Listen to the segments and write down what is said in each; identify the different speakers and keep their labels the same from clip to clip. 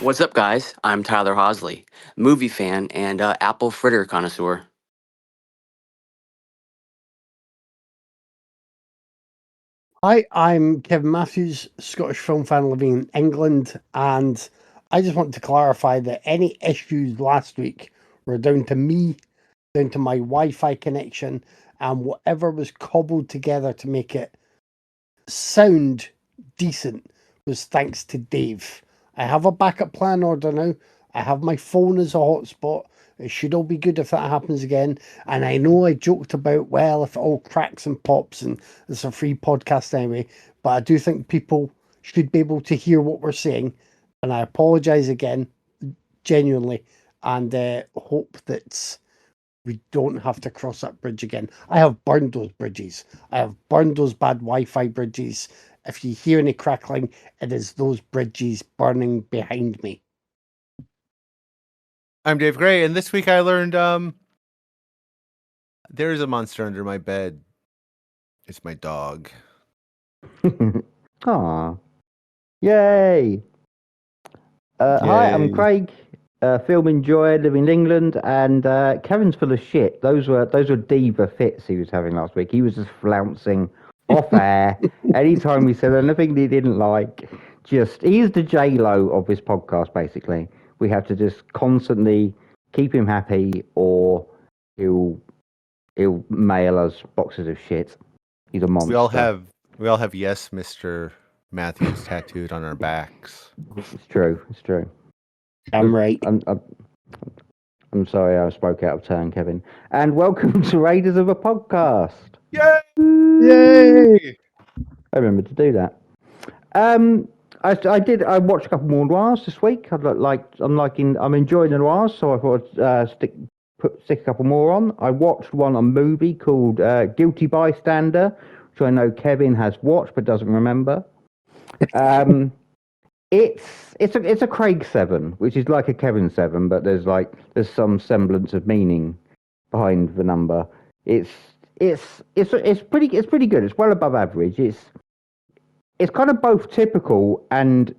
Speaker 1: What's up, guys? I'm Tyler Hosley, movie fan and apple fritter connoisseur.
Speaker 2: Hi, I'm Kevin Matthews, Scottish film fan living in England, and I just want to clarify that any issues last week were down to me, down to my Wi-Fi connection, and whatever was cobbled together to make it sound decent was thanks to Dave. I have a backup plan order now. I have my phone as a hotspot. It should all be good if that happens again. And I know I joked about, well, if it all cracks and pops and it's a free podcast anyway, but I do think people should be able to hear what we're saying. And I apologize again, genuinely, and hope that we don't have to cross that bridge again. I have burned those bridges. I have burned those bad Wi-Fi bridges. If you hear any crackling, it is those bridges burning behind me.
Speaker 3: I'm Dave Gray, and this week I learned there is a monster under my bed. It's my dog.
Speaker 4: Aw. Yay! Hi, I'm Craig. Film enjoyer, live in England, and Kevin's full of shit. Those were diva fits he was having last week. He was just flouncing off air anytime we said anything he didn't like. He's the J-Lo of this podcast, basically. We have to just constantly keep him happy, or he'll mail us boxes of shit. He's a monster.
Speaker 3: We all have yes, Mr. Matthews tattooed on our backs.
Speaker 4: It's true.
Speaker 2: I'm right.
Speaker 4: I'm sorry I spoke out of turn, Kevin. And welcome to Raiders of a Podcast.
Speaker 3: Yay!
Speaker 4: I remember to do that. I watched a couple more noirs this week. I'm enjoying the noirs, so I thought I'd stick a couple more on. I watched a movie called Guilty Bystander, which I know Kevin has watched but doesn't remember. It's a Craig 7, which is like a Kevin 7, but there's some semblance of meaning behind the number. It's pretty good. It's well above average. It's kind of both typical and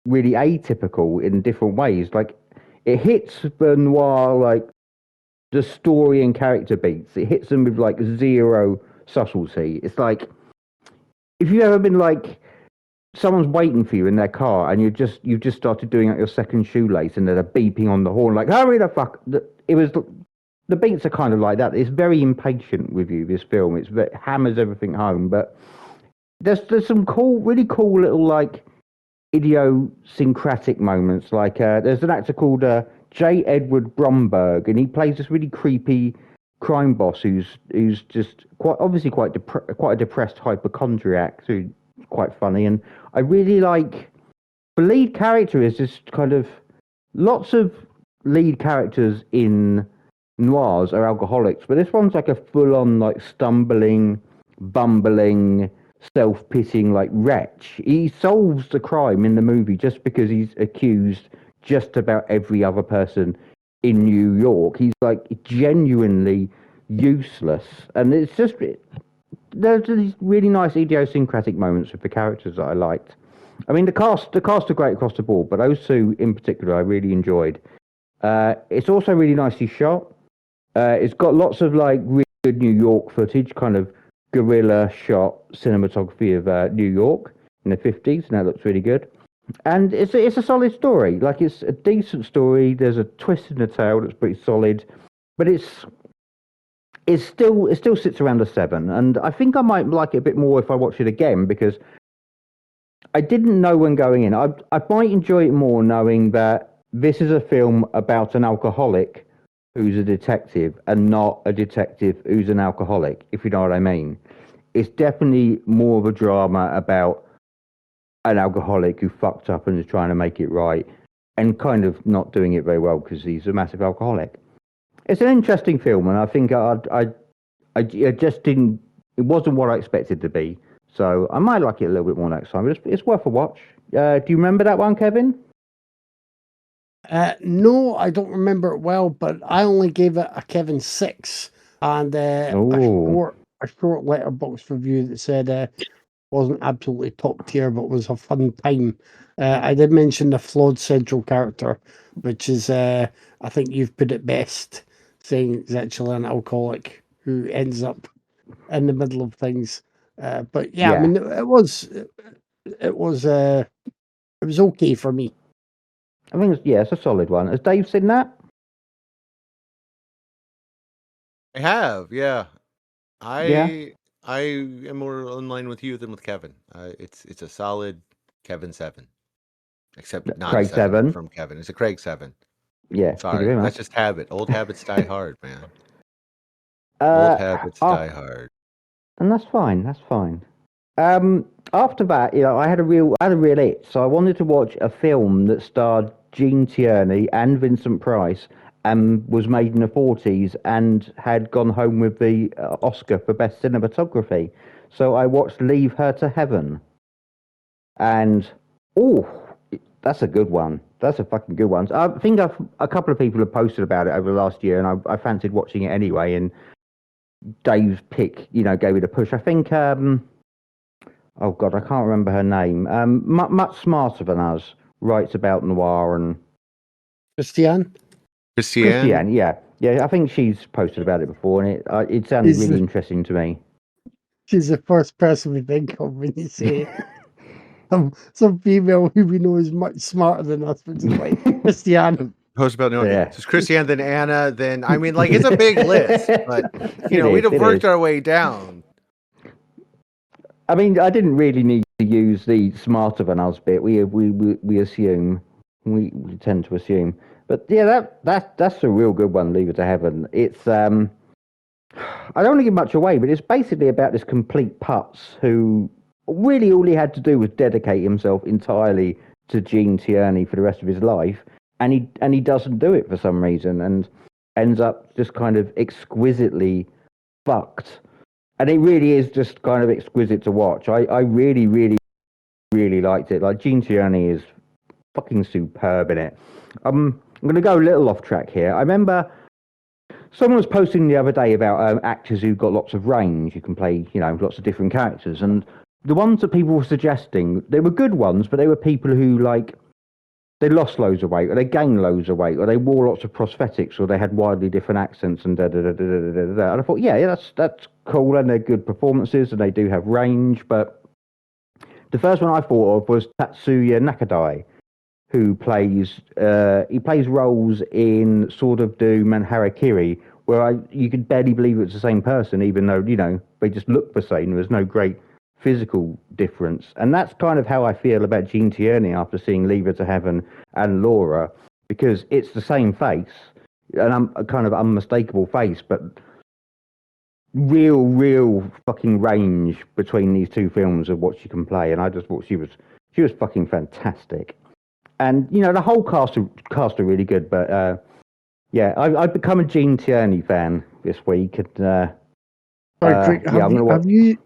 Speaker 4: really atypical in different ways. Like, it hits the noir, the story and character beats. It hits them with zero subtlety. It's like, if you've ever been someone's waiting for you in their car and you've just started doing your second shoelace and they're beeping on the horn hurry the fuck. The beats are kind of like that. It's very impatient with you, this film. It hammers everything home, but there's some really cool little idiosyncratic moments. There's an actor called J. Edward Bromberg, and he plays this really creepy crime boss who's just quite a depressed hypochondriac who's quite funny. And I really the lead character is just kind of, lots of lead characters in noirs are alcoholics, but this one's a full-on stumbling, bumbling, self-pitying wretch. He solves the crime in the movie just because he's accused just about every other person in New York. He's genuinely useless, and it's just, there's these really nice idiosyncratic moments with the characters that I liked. I mean, the cast are great across the board, but those two in particular I really enjoyed. It's also really nicely shot. It's got lots of really good New York footage, kind of guerrilla shot cinematography of New York in the 50s, and that looks really good. And it's a solid story. It's a decent story. There's a twist in the tale that's pretty solid, but it still sits around a 7, and I think I might like it a bit more if I watch it again, because I didn't know when going in. I might enjoy it more knowing that this is a film about an alcoholic who's a detective and not a detective who's an alcoholic, if you know what I mean. It's definitely more of a drama about an alcoholic who fucked up and is trying to make it right, and kind of not doing it very well because he's a massive alcoholic. It's an interesting film, and I think I just didn't. It wasn't what I expected to be, so I might like it a little bit more next time. It's worth a watch. Do you remember that one, Kevin?
Speaker 2: No, I don't remember it well, but I only gave it a Kevin 6, and a short letterbox review that said wasn't absolutely top tier, but was a fun time. I did mention the flawed central character, which is, I think you've put it best, saying it's actually an alcoholic who ends up in the middle of things. But yeah, I mean, it was okay for me.
Speaker 4: I think it's a solid one. Has Dave seen that?
Speaker 3: I have, yeah.
Speaker 4: Yeah.
Speaker 3: I am more in line with you than with Kevin. It's a solid Kevin 7, except not a
Speaker 4: Craig
Speaker 3: 7
Speaker 4: 7.
Speaker 3: from Kevin. It's a Craig 7.
Speaker 4: Yeah. Thank you
Speaker 3: Sorry,
Speaker 4: very
Speaker 3: that's
Speaker 4: much.
Speaker 3: just habit. Old habits die hard, man. Old habits die hard.
Speaker 4: And that's fine. That's fine. After that, I had a real itch, so I wanted to watch a film that starred Gene Tierney and Vincent Price, and was made in the 40s and had gone home with the Oscar for best cinematography. So I watched Leave Her to Heaven, and that's a good one. That's a fucking good one. I think a couple of people have posted about it over the last year, and I fancied watching it anyway. And Dave's pick, gave it a push. I think. Oh God, I can't remember her name. Much smarter than us, writes about noir and
Speaker 2: Christiane?
Speaker 3: Christiane?
Speaker 4: Yeah. I think she's posted about it before, and it sounded really interesting to me.
Speaker 2: She's the first person we think of when you say some female who we know is much smarter than us, which is like Christiane.
Speaker 3: Post about noir.
Speaker 4: Yeah.
Speaker 3: So it's Christiane, then Anna, then I mean, like it's a big list, but we'd have worked our way down.
Speaker 4: I mean, I didn't really need to use the smarter than us bit. We assume, we tend to assume, but yeah, that's a real good one. Leave It to Heaven. It's I don't want to give much away, but it's basically about this complete putz who really all he had to do was dedicate himself entirely to Gene Tierney for the rest of his life, and he doesn't do it for some reason, and ends up just kind of exquisitely fucked. And it really is just kind of exquisite to watch. I really, really, really liked it. Like, Gene Tierney is fucking superb in it. I'm going to go a little off track here. I remember someone was posting the other day about actors who've got lots of range. You can play, lots of different characters. And the ones that people were suggesting, they were good ones, but they were people who, like, they lost loads of weight, or they gained loads of weight, or they wore lots of prosthetics, or they had widely different accents, and da da da da da da da. And I thought, yeah, that's cool, and they're good performances, and they do have range. But the first one I thought of was Tatsuya Nakadai, who plays roles in Sword of Doom and Harakiri, where you could barely believe it's the same person, even though they just look the same. There's no great physical difference, and that's kind of how I feel about Gene Tierney after seeing Leave Her to Heaven and Laura, because it's the same face, a kind of unmistakable face, but real fucking range between these two films of what she can play, and I just thought she was fucking fantastic. And the whole cast are really good, but yeah, I've become a Gene Tierney fan this week, and
Speaker 2: Sorry, Craig,
Speaker 4: I'm gonna watch.
Speaker 2: have you?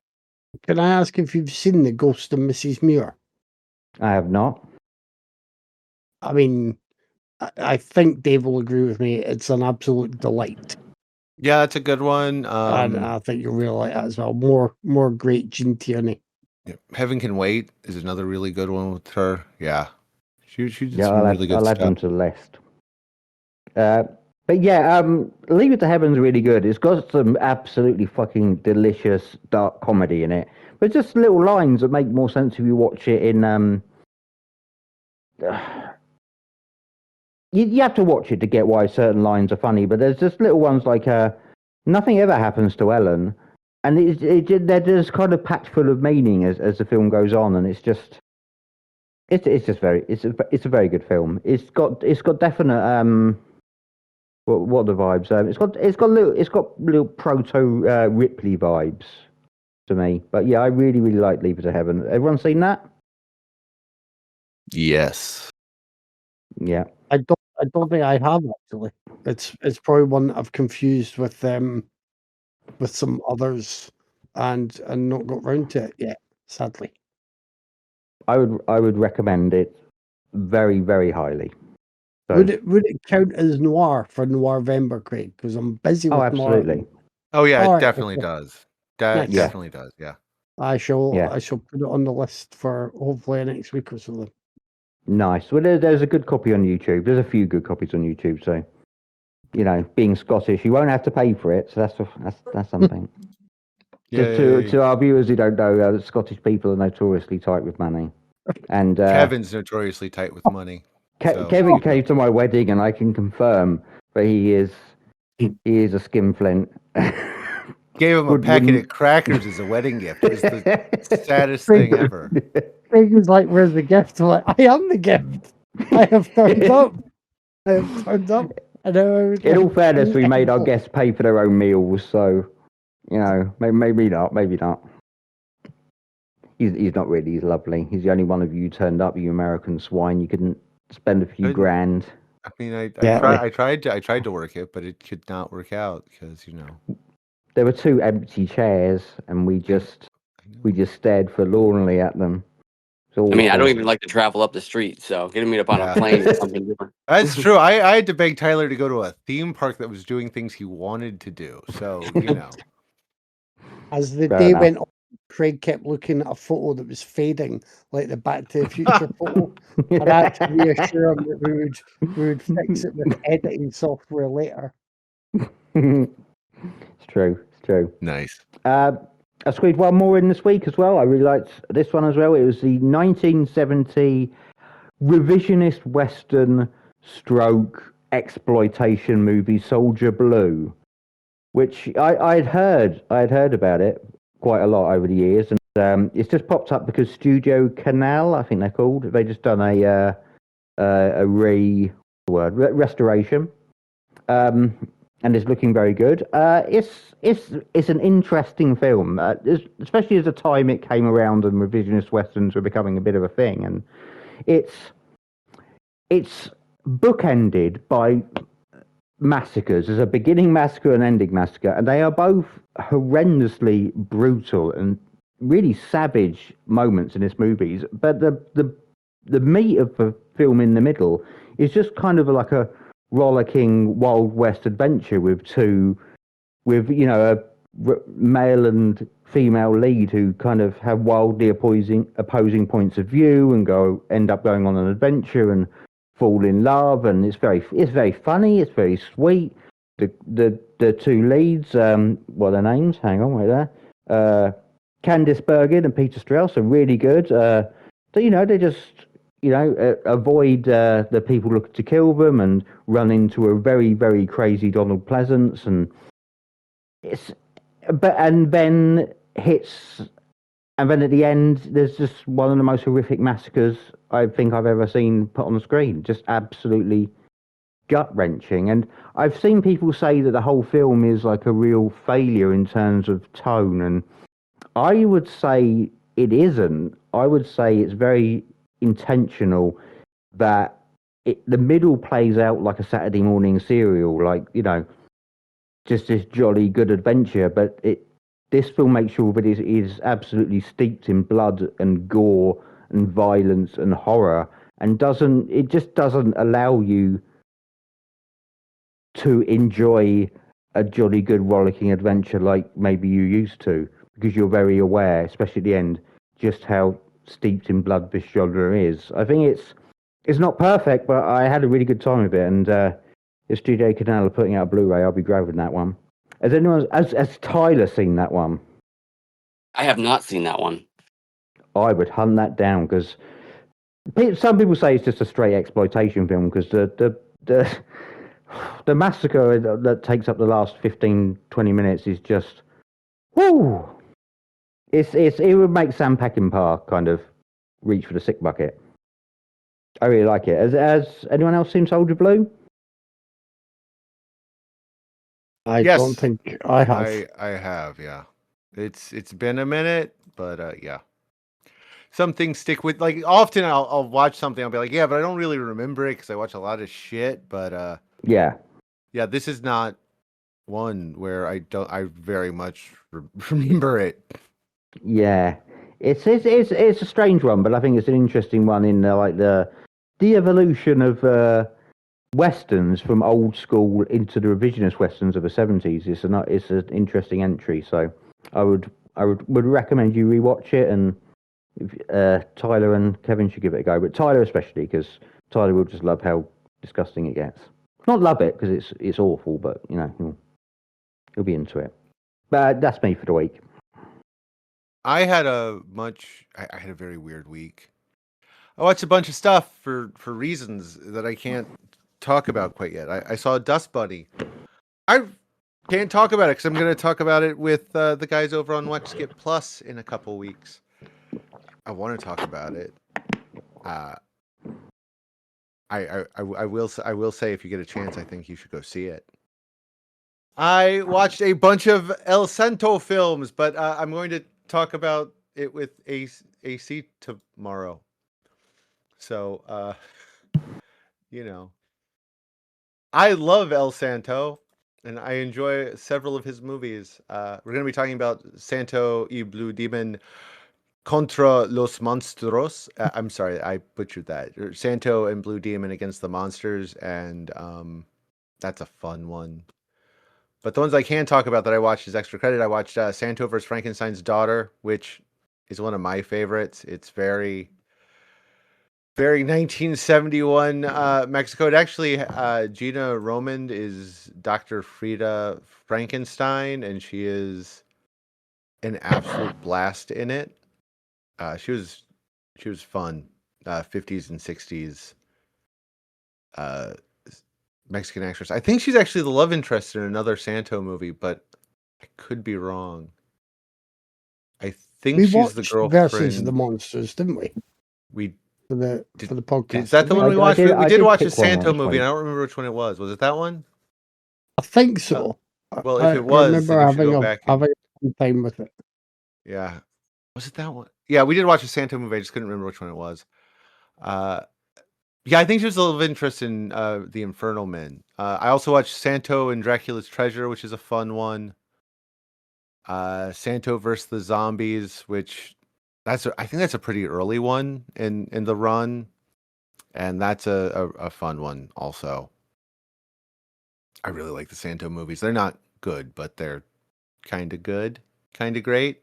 Speaker 2: Can I ask if you've seen The Ghost of Mrs. Muir?
Speaker 4: I have not.
Speaker 2: I mean, I think Dave will agree with me. It's an absolute delight.
Speaker 3: Yeah, that's a good one.
Speaker 2: And I think you'll really like that as well. More great Gene Tierney.
Speaker 3: Heaven Can Wait is another really good one with her. Yeah. She did some really good
Speaker 4: I'll
Speaker 3: stuff.
Speaker 4: add them to the list. But yeah, Leave It to Heaven's really good. It's got some absolutely fucking delicious dark comedy in it, but just little lines that make more sense if you watch it in. You have to watch it to get why certain lines are funny, but there's just little ones like nothing ever happens to Ellen, and they're just kind of packed full of meaning as the film goes on, and it's a very good film. It's got definite what are the vibes? It's got little proto Ripley vibes to me. But yeah, I really like Leave It to Heaven. Everyone seen that?
Speaker 3: Yes.
Speaker 4: Yeah.
Speaker 2: I don't think I have actually. It's probably one that I've confused with some others and not got round to it yet, sadly.
Speaker 4: I would recommend it very, very highly. So,
Speaker 2: Would it count as noir for Noirvember, Craig? Because I'm busy with
Speaker 4: absolutely.
Speaker 2: noir.
Speaker 3: Oh yeah,
Speaker 2: All
Speaker 3: it
Speaker 2: right,
Speaker 3: definitely
Speaker 2: okay.
Speaker 3: does. That
Speaker 2: Nice.
Speaker 3: definitely does. Yeah.
Speaker 2: I shall
Speaker 4: Yeah.
Speaker 2: put it on the list for hopefully next week or so.
Speaker 4: Nice. Well, there's a good copy on YouTube. There's a few good copies on YouTube. So, being Scottish, you won't have to pay for it. So that's something. To our viewers who don't know, Scottish people are notoriously tight with money. And
Speaker 3: Kevin's notoriously tight with money.
Speaker 4: Kevin came to my wedding, and I can confirm that he is a skinflint.
Speaker 3: Gave him a packet of crackers as a wedding gift. It was the saddest thing ever.
Speaker 2: Craig was like, "Where's the gift?" I'm like, "I am the gift. I have turned up. I have turned up." In
Speaker 4: all fairness, we made our guests pay for their own meals, so maybe not. He's not really. He's lovely. He's the only one of you turned up, you American swine. You couldn't spend a few grand.
Speaker 3: I mean, I tried to work it, but it could not work out because
Speaker 4: there were 2 empty chairs, and we just stared forlornly at them.
Speaker 1: I mean, I don't even like to travel up the street, so getting me up on a plane is something different.
Speaker 3: That's true. I had to beg Tyler to go to a theme park that was doing things he wanted to do. So,
Speaker 2: As the day went on, Craig kept looking at a photo that was fading, like the Back to the Future photo. And I had to reassure him that we would fix it with editing software later.
Speaker 4: It's true.
Speaker 3: Nice.
Speaker 4: I squeezed one more in this week as well. I really liked this one as well. It was the 1970 revisionist Western stroke exploitation movie Soldier Blue, which I'd heard about it quite a lot over the years, and it's just popped up because Studio Canal, I think they're called, they just done a restoration, and it's looking very good. It's an interesting film, especially as the time it came around and revisionist westerns were becoming a bit of a thing, and it's bookended by massacres. There's a beginning massacre and ending massacre, and they are both horrendously brutal and really savage moments in this movie. But the meat of the film in the middle is just kind of like a rollicking Wild West adventure with a male and female lead who kind of have wildly opposing points of view and end up going on an adventure and fall in love, and it's very funny, it's very sweet. The 2 leads, what are their names? Hang on, wait there. Candice Bergen and Peter Strauss are really good. They just avoid the people looking to kill them and run into a very, very crazy Donald Pleasance, and then at the end, there's just one of the most horrific massacres I think I've ever seen put on the screen. Just absolutely gut-wrenching. And I've seen people say that the whole film is like a real failure in terms of tone, and I would say it isn't. I would say it's very intentional that the middle plays out like a Saturday morning serial, like, just this jolly good adventure, but this film makes sure that it is absolutely steeped in blood and gore and violence and horror, and just doesn't allow you to enjoy a jolly good rollicking adventure like maybe you used to, because you're very aware, especially at the end, just how steeped in blood this genre is. I think it's not perfect, but I had a really good time with it, and if Studio Canal are putting out a Blu-ray, I'll be grabbing that one. Has Tyler seen that one?
Speaker 1: I have not seen that one.
Speaker 4: I would hunt that down, because some people say it's just a straight exploitation film, because the massacre that takes up the last 15-20 minutes is just, whoo! It would make Sam Peckinpah kind of reach for the sick bucket. I really like it. Has anyone else seen Soldier Blue?
Speaker 2: I don't think I have.
Speaker 3: I have, yeah. It's been a minute, but yeah. Some things stick with, like, often I'll watch something, I'll be like, yeah, but I don't really remember it because I watch a lot of shit. But yeah, this is not one where I very much remember it.
Speaker 4: Yeah, it's a strange one, but I think it's an interesting one in the evolution of westerns from old school into the revisionist westerns of the 70s. It's an interesting entry, so I would I would recommend you rewatch it, and Tyler and Kevin should give it a go. But Tyler especially, because Tyler will just love how disgusting it gets. Not love it because it's awful, but you know he'll be into it. But that's me for the week.
Speaker 3: I had a very weird week. I watched a bunch of stuff for reasons that I can't talk about quite yet. I saw Dust Bunny. I can't talk about it because I'm going to talk about it with the guys over on Watch Skip Plus in a couple weeks. I want to talk about it. I will say if you get a chance, I think you should go see it. I watched a bunch of El Santo films, but I'm going to talk about it with AC tomorrow. So, you know, I love El Santo, and I enjoy several of his movies. We're going to be talking about Santo y Blue Demon contra los monstruos. I'm sorry, I butchered that. Santo and Blue Demon against the monsters, and that's a fun one. But the ones I can talk about that I watched as extra credit, I watched Santo vs. Frankenstein's Daughter, which is one of my favorites. It's very 1971 Mexico. It actually, Gina Romand is Dr. Frida Frankenstein, and she is an absolute blast in it. She was fun. 50s and 60s Mexican actress. I think she's actually the love interest in another Santo movie, but I could be wrong. I think
Speaker 2: We
Speaker 3: she's the
Speaker 2: watched
Speaker 3: girlfriend.
Speaker 2: Versus the Monsters, didn't we?
Speaker 3: We
Speaker 2: For the podcast.
Speaker 3: is that the
Speaker 2: didn't
Speaker 3: one
Speaker 2: we?
Speaker 3: we watched? We
Speaker 4: I
Speaker 3: did
Speaker 4: did
Speaker 3: watch a
Speaker 4: pick one
Speaker 3: Santo
Speaker 4: last
Speaker 3: movie,
Speaker 4: week.
Speaker 3: and I don't remember which one it was. Was it that one?
Speaker 2: I think so.
Speaker 3: Well,
Speaker 2: I
Speaker 3: if it was,
Speaker 2: remember
Speaker 3: then you should
Speaker 2: having
Speaker 3: go
Speaker 2: a
Speaker 3: back and...
Speaker 2: having a fun time with it.
Speaker 3: Yeah. Was it that one? Yeah, we did watch a Santo movie. I just couldn't remember which one it was. Yeah, I think she was a little interest in the Infernal Men. I also watched Santo and Dracula's Treasure, which is a fun one. Santo versus the Zombies, which I think that's a pretty early one in the run, and that's a fun one also. I really like the Santo movies. They're not good, but they're kind of good, kind of great.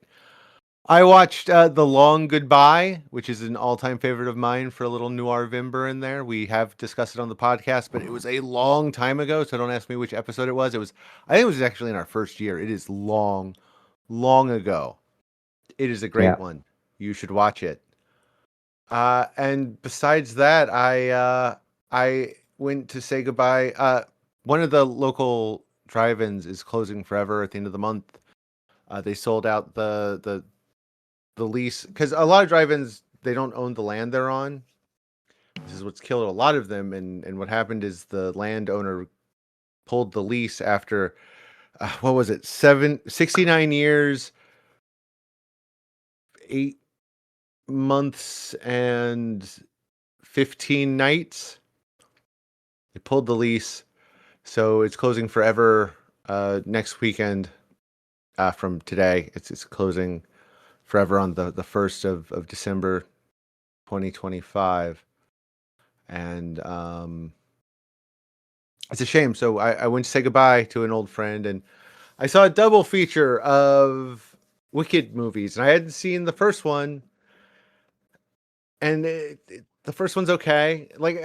Speaker 3: I watched The Long Goodbye, which is an all-time favorite of mine for a little noir vimber in there. We have discussed it on the podcast, but it was a long time ago, so don't ask me which episode it was. I think it was actually in our first year. It is long ago. It is a great one. You should watch it. And besides that, I went to say goodbye. One of the local drive-ins is closing forever at the end of the month. They sold out the lease because a lot of drive-ins, they don't own the land they're on. This is what's killed a lot of them. And what happened is the landowner pulled the lease after what was it? 69 years, 8 months and 15 nights. They pulled the lease, so it's closing forever next weekend. From today, it's closing forever on the 1st of December 2025, and it's a shame. So I went to say goodbye to an old friend, and I saw a double feature of Wicked movies, and I hadn't seen the first one, and the first one's okay. Like,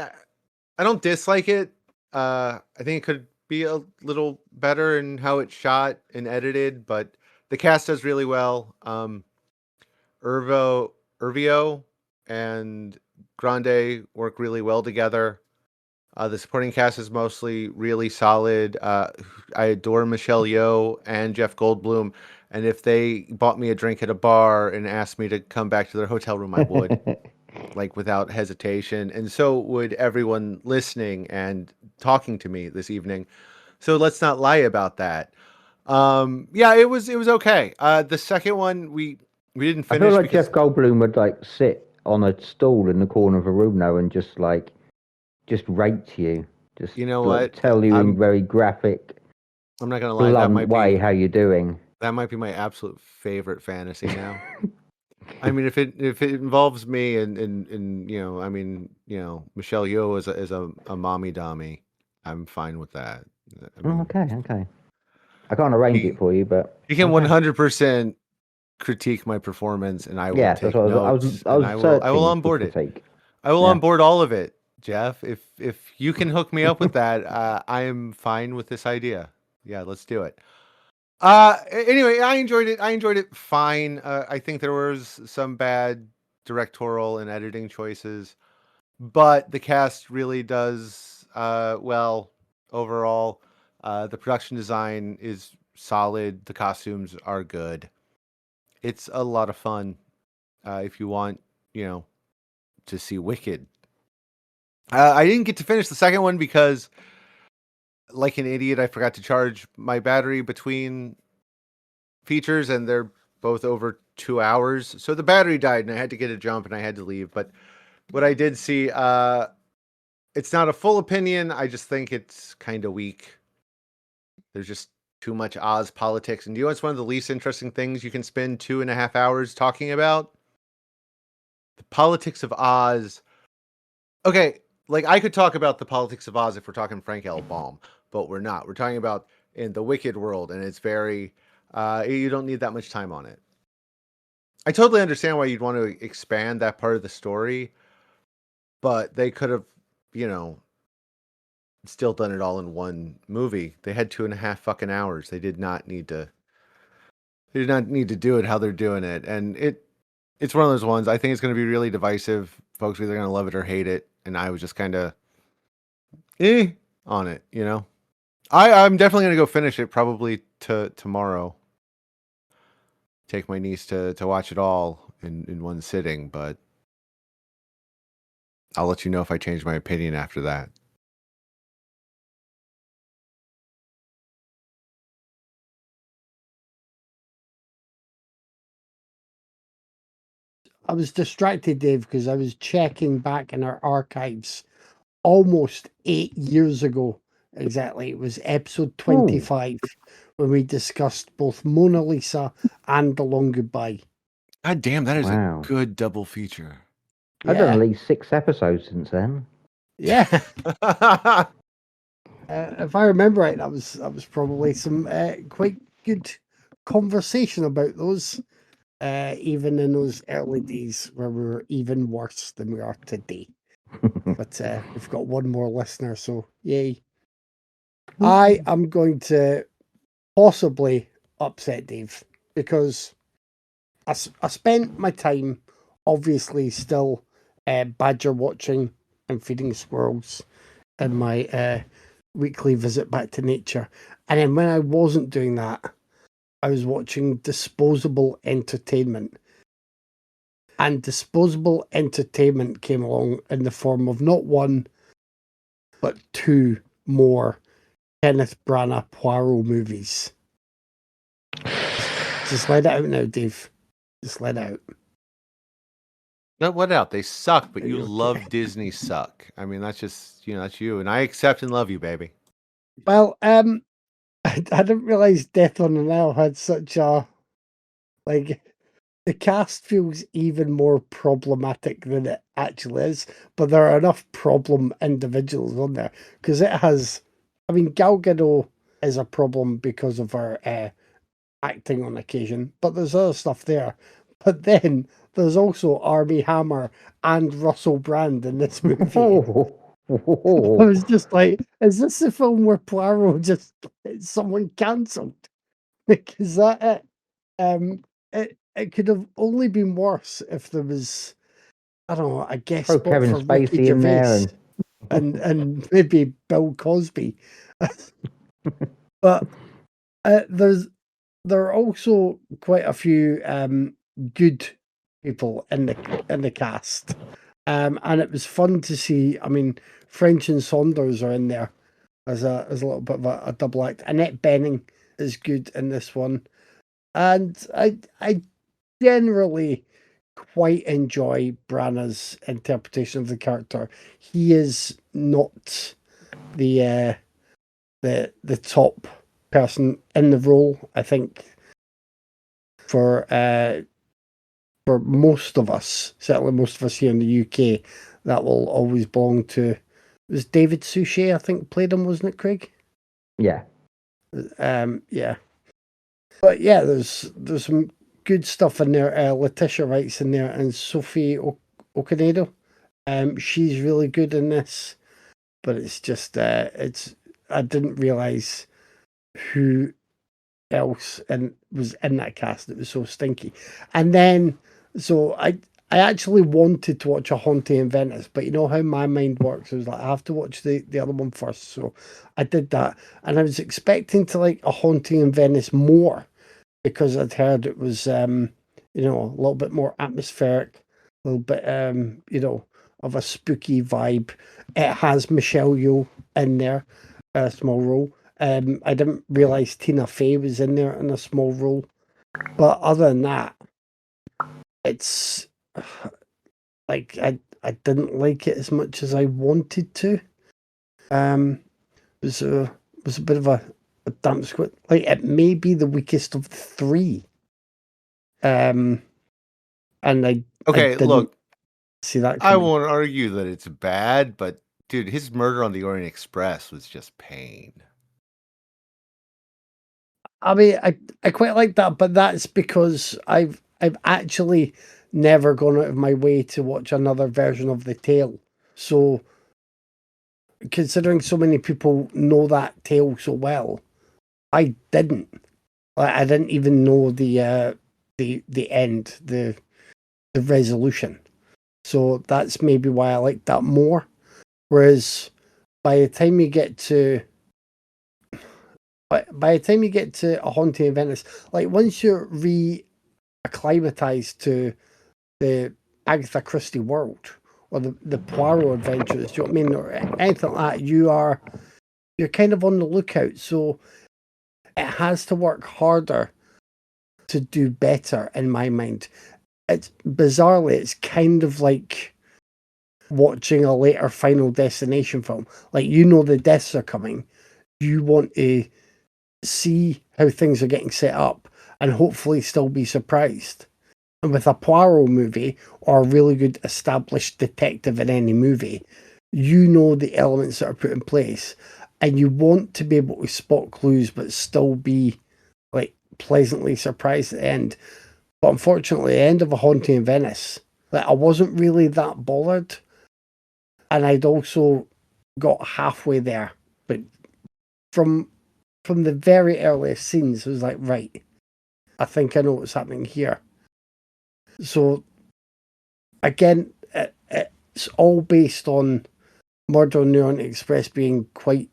Speaker 3: I don't dislike it. I think it could be a little better in how it's shot and edited, but the cast does really well. Irvio and Grande work really well together. The supporting cast is mostly really solid. I adore Michelle Yeoh and Jeff Goldblum, and if they bought me a drink at a bar and asked me to come back to their hotel room, I would, like, without hesitation. And so would everyone listening and talking to me this evening. So let's not lie about that. Yeah, it was okay. The second one we didn't finish.
Speaker 4: I feel like
Speaker 3: because...
Speaker 4: Jeff Goldblum would like sit on a stool in the corner of a room now and just rate you. Just,
Speaker 3: you know
Speaker 4: like,
Speaker 3: what?
Speaker 4: tell you in very graphic,
Speaker 3: I'm not gonna lie.
Speaker 4: blunt way how you're doing.
Speaker 3: That might be my absolute favorite fantasy now. I mean, if it involves me and you know, I mean, you know, Michelle Yeoh is a mommy dommy, I'm fine with that. I mean,
Speaker 4: Okay. I can't arrange it for you, but
Speaker 3: you can 100% critique my performance, and I will
Speaker 4: Yeah,
Speaker 3: take
Speaker 4: that's what
Speaker 3: notes,
Speaker 4: I
Speaker 3: and
Speaker 4: was
Speaker 3: I will
Speaker 4: searching for
Speaker 3: onboard it.
Speaker 4: critique.
Speaker 3: I will
Speaker 4: Yeah.
Speaker 3: onboard all of it, Jeff. If you can hook me up with that, I am fine with this idea. Yeah, let's do it. Anyway, I enjoyed it. I enjoyed it fine. I think there was some bad directorial and editing choices, but the cast really does well overall. The production design is solid. The costumes are good. It's a lot of fun. If you want, to see Wicked. I didn't get to finish the second one because, like an idiot, I forgot to charge my battery between features, and they're both over 2 hours. So the battery died, and I had to get a jump, and I had to leave. But what I did see, it's not a full opinion. I just think it's kind of weak. There's just too much Oz politics. And do you know what's one of the least interesting things you can spend 2.5 hours talking about? The politics of Oz. Okay, like I could talk about the politics of Oz if we're talking Frank L. Baum, but we're not. We're talking about in the Wicked world, and it's very, you don't need that much time on it. I totally understand why you'd want to expand that part of the story, but they could have, still done it all in one movie. They had 2.5 fucking hours. They did not need to. They did not need to do it how they're doing it, and it's one of those ones. I think it's going to be really divisive. Folks are either going to love it or hate it, and I was just kind of on it. I'm definitely going to go finish it probably tomorrow. Take my niece to watch it all in one sitting, but I'll let you know if I change my opinion after that.
Speaker 2: I was distracted, Dave, because I was checking back in our archives almost 8 years ago. Exactly. It was episode 25 when we discussed both Mona Lisa and The Long Goodbye.
Speaker 3: God damn, that is
Speaker 4: Wow.
Speaker 3: a good double feature.
Speaker 4: I've done
Speaker 2: Yeah.
Speaker 4: at least 6 episodes since then.
Speaker 2: Yeah. If I remember right, that was probably some quite good conversation about those, even in those early days where we were even worse than we are today. But we've got one more listener, so yay. I am going to possibly upset Dave because I spent my time obviously still badger watching and feeding squirrels in my weekly visit back to nature. And then when I wasn't doing that, I was watching disposable entertainment. And disposable entertainment came along in the form of not one, but 2 more Kenneth Branagh Poirot movies. Just let it out now, Dave. Just let it out.
Speaker 3: No, what out? They suck, but
Speaker 2: Are
Speaker 3: you
Speaker 2: you okay?
Speaker 3: love Disney suck. I mean, that's just, that's you. And I accept and love you, baby.
Speaker 2: Well, I didn't realize Death on the Nile had such a, like, the cast feels even more problematic than it actually is, but there are enough problem individuals on there because it has, I mean, Gal Gadot is a problem because of her acting on occasion, but there's other stuff there. But then there's also Armie Hammer and Russell Brand in this movie. I was just like, is this the film where Poirot just someone cancelled? Because that it could have only been worse if there was, I don't know, a guest
Speaker 4: Throw
Speaker 2: spot
Speaker 4: Kevin
Speaker 2: for Ricky
Speaker 4: Spacey in there
Speaker 2: Gervais and maybe Bill Cosby. But there are also quite a few good people in the cast. And it was fun to see. I mean, French and Saunders are in there as a little bit of a double act. Annette Bening is good in this one, and I generally quite enjoy Branagh's interpretation of the character. He is not the top person in the role. I think for most of us, certainly most of us here in the UK, that will always belong to. It was David Suchet, I think, played him, wasn't it, Craig?
Speaker 4: Yeah.
Speaker 2: Yeah. But yeah, there's some good stuff in there. Letitia Wright's in there, and Sophie Okonedo. She's really good in this, but it's just I didn't realize who else and was in that cast. It was so stinky. And then so I actually wanted to watch A Haunting in Venice, but you know how my mind works. I was like, I have to watch the other one first. So I did that. And I was expecting to like A Haunting in Venice more because I'd heard it was you know, a little bit more atmospheric, a little bit you know, of a spooky vibe. It has Michelle Yeoh in there, a small role. I didn't realize Tina Fey was in there in a small role, but other than that, it's like I didn't like it as much as I wanted to. It was a bit of a damp squid. Like it may be the weakest of the three. And I
Speaker 3: Okay,
Speaker 2: didn't
Speaker 3: look,
Speaker 2: see that
Speaker 3: I
Speaker 2: coming.
Speaker 3: won't argue that it's bad, but dude, his Murder on the Orient Express was just pain.
Speaker 2: I mean, I quite like that, but that's because I've actually never gone out of my way to watch another version of the tale. So, considering so many people know that tale so well, I didn't. Like, I didn't even know the end, the resolution. So that's maybe why I like that more. Whereas by the time you get to A Haunting in Venice, like once you're acclimatized to the Agatha Christie world or the Poirot adventures, do you know what I mean, or anything like that, you're kind of on the lookout. So it has to work harder to do better in my mind. It's bizarrely, it's kind of like watching a later Final Destination film. Like, you know, the deaths are coming. You want to see how things are getting set up and hopefully still be surprised. And with a Poirot movie or a really good established detective in any movie, you know the elements that are put in place and you want to be able to spot clues but still be like pleasantly surprised at the end. But unfortunately, the end of A Haunting in Venice, like I wasn't really that bothered. And I'd also got halfway there. But from the very earliest scenes, it was like, right, I think I know what's happening here. So again, it's all based on Murder on the Orient Express being quite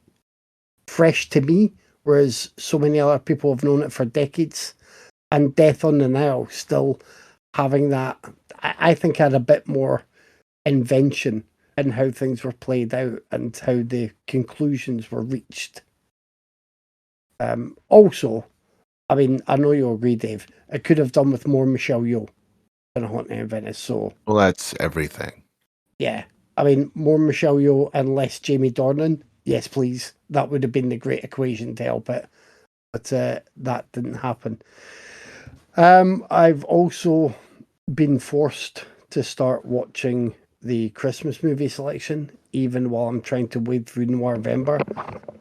Speaker 2: fresh to me, whereas so many other people have known it for decades. And Death on the Nile still having that, I think, had a bit more invention in how things were played out and how the conclusions were reached. Also, I mean, I know you'll agree, Dave, it could have done with more Michelle Yeoh than A Haunting in Venice. So,
Speaker 3: Well, that's everything.
Speaker 2: yeah. I mean, more Michelle Yeoh and less Jamie Dornan. Yes, please. That would have been the great equation to help it. But that didn't happen. I've also been forced to start watching the Christmas movie selection, even while I'm trying to wade through November.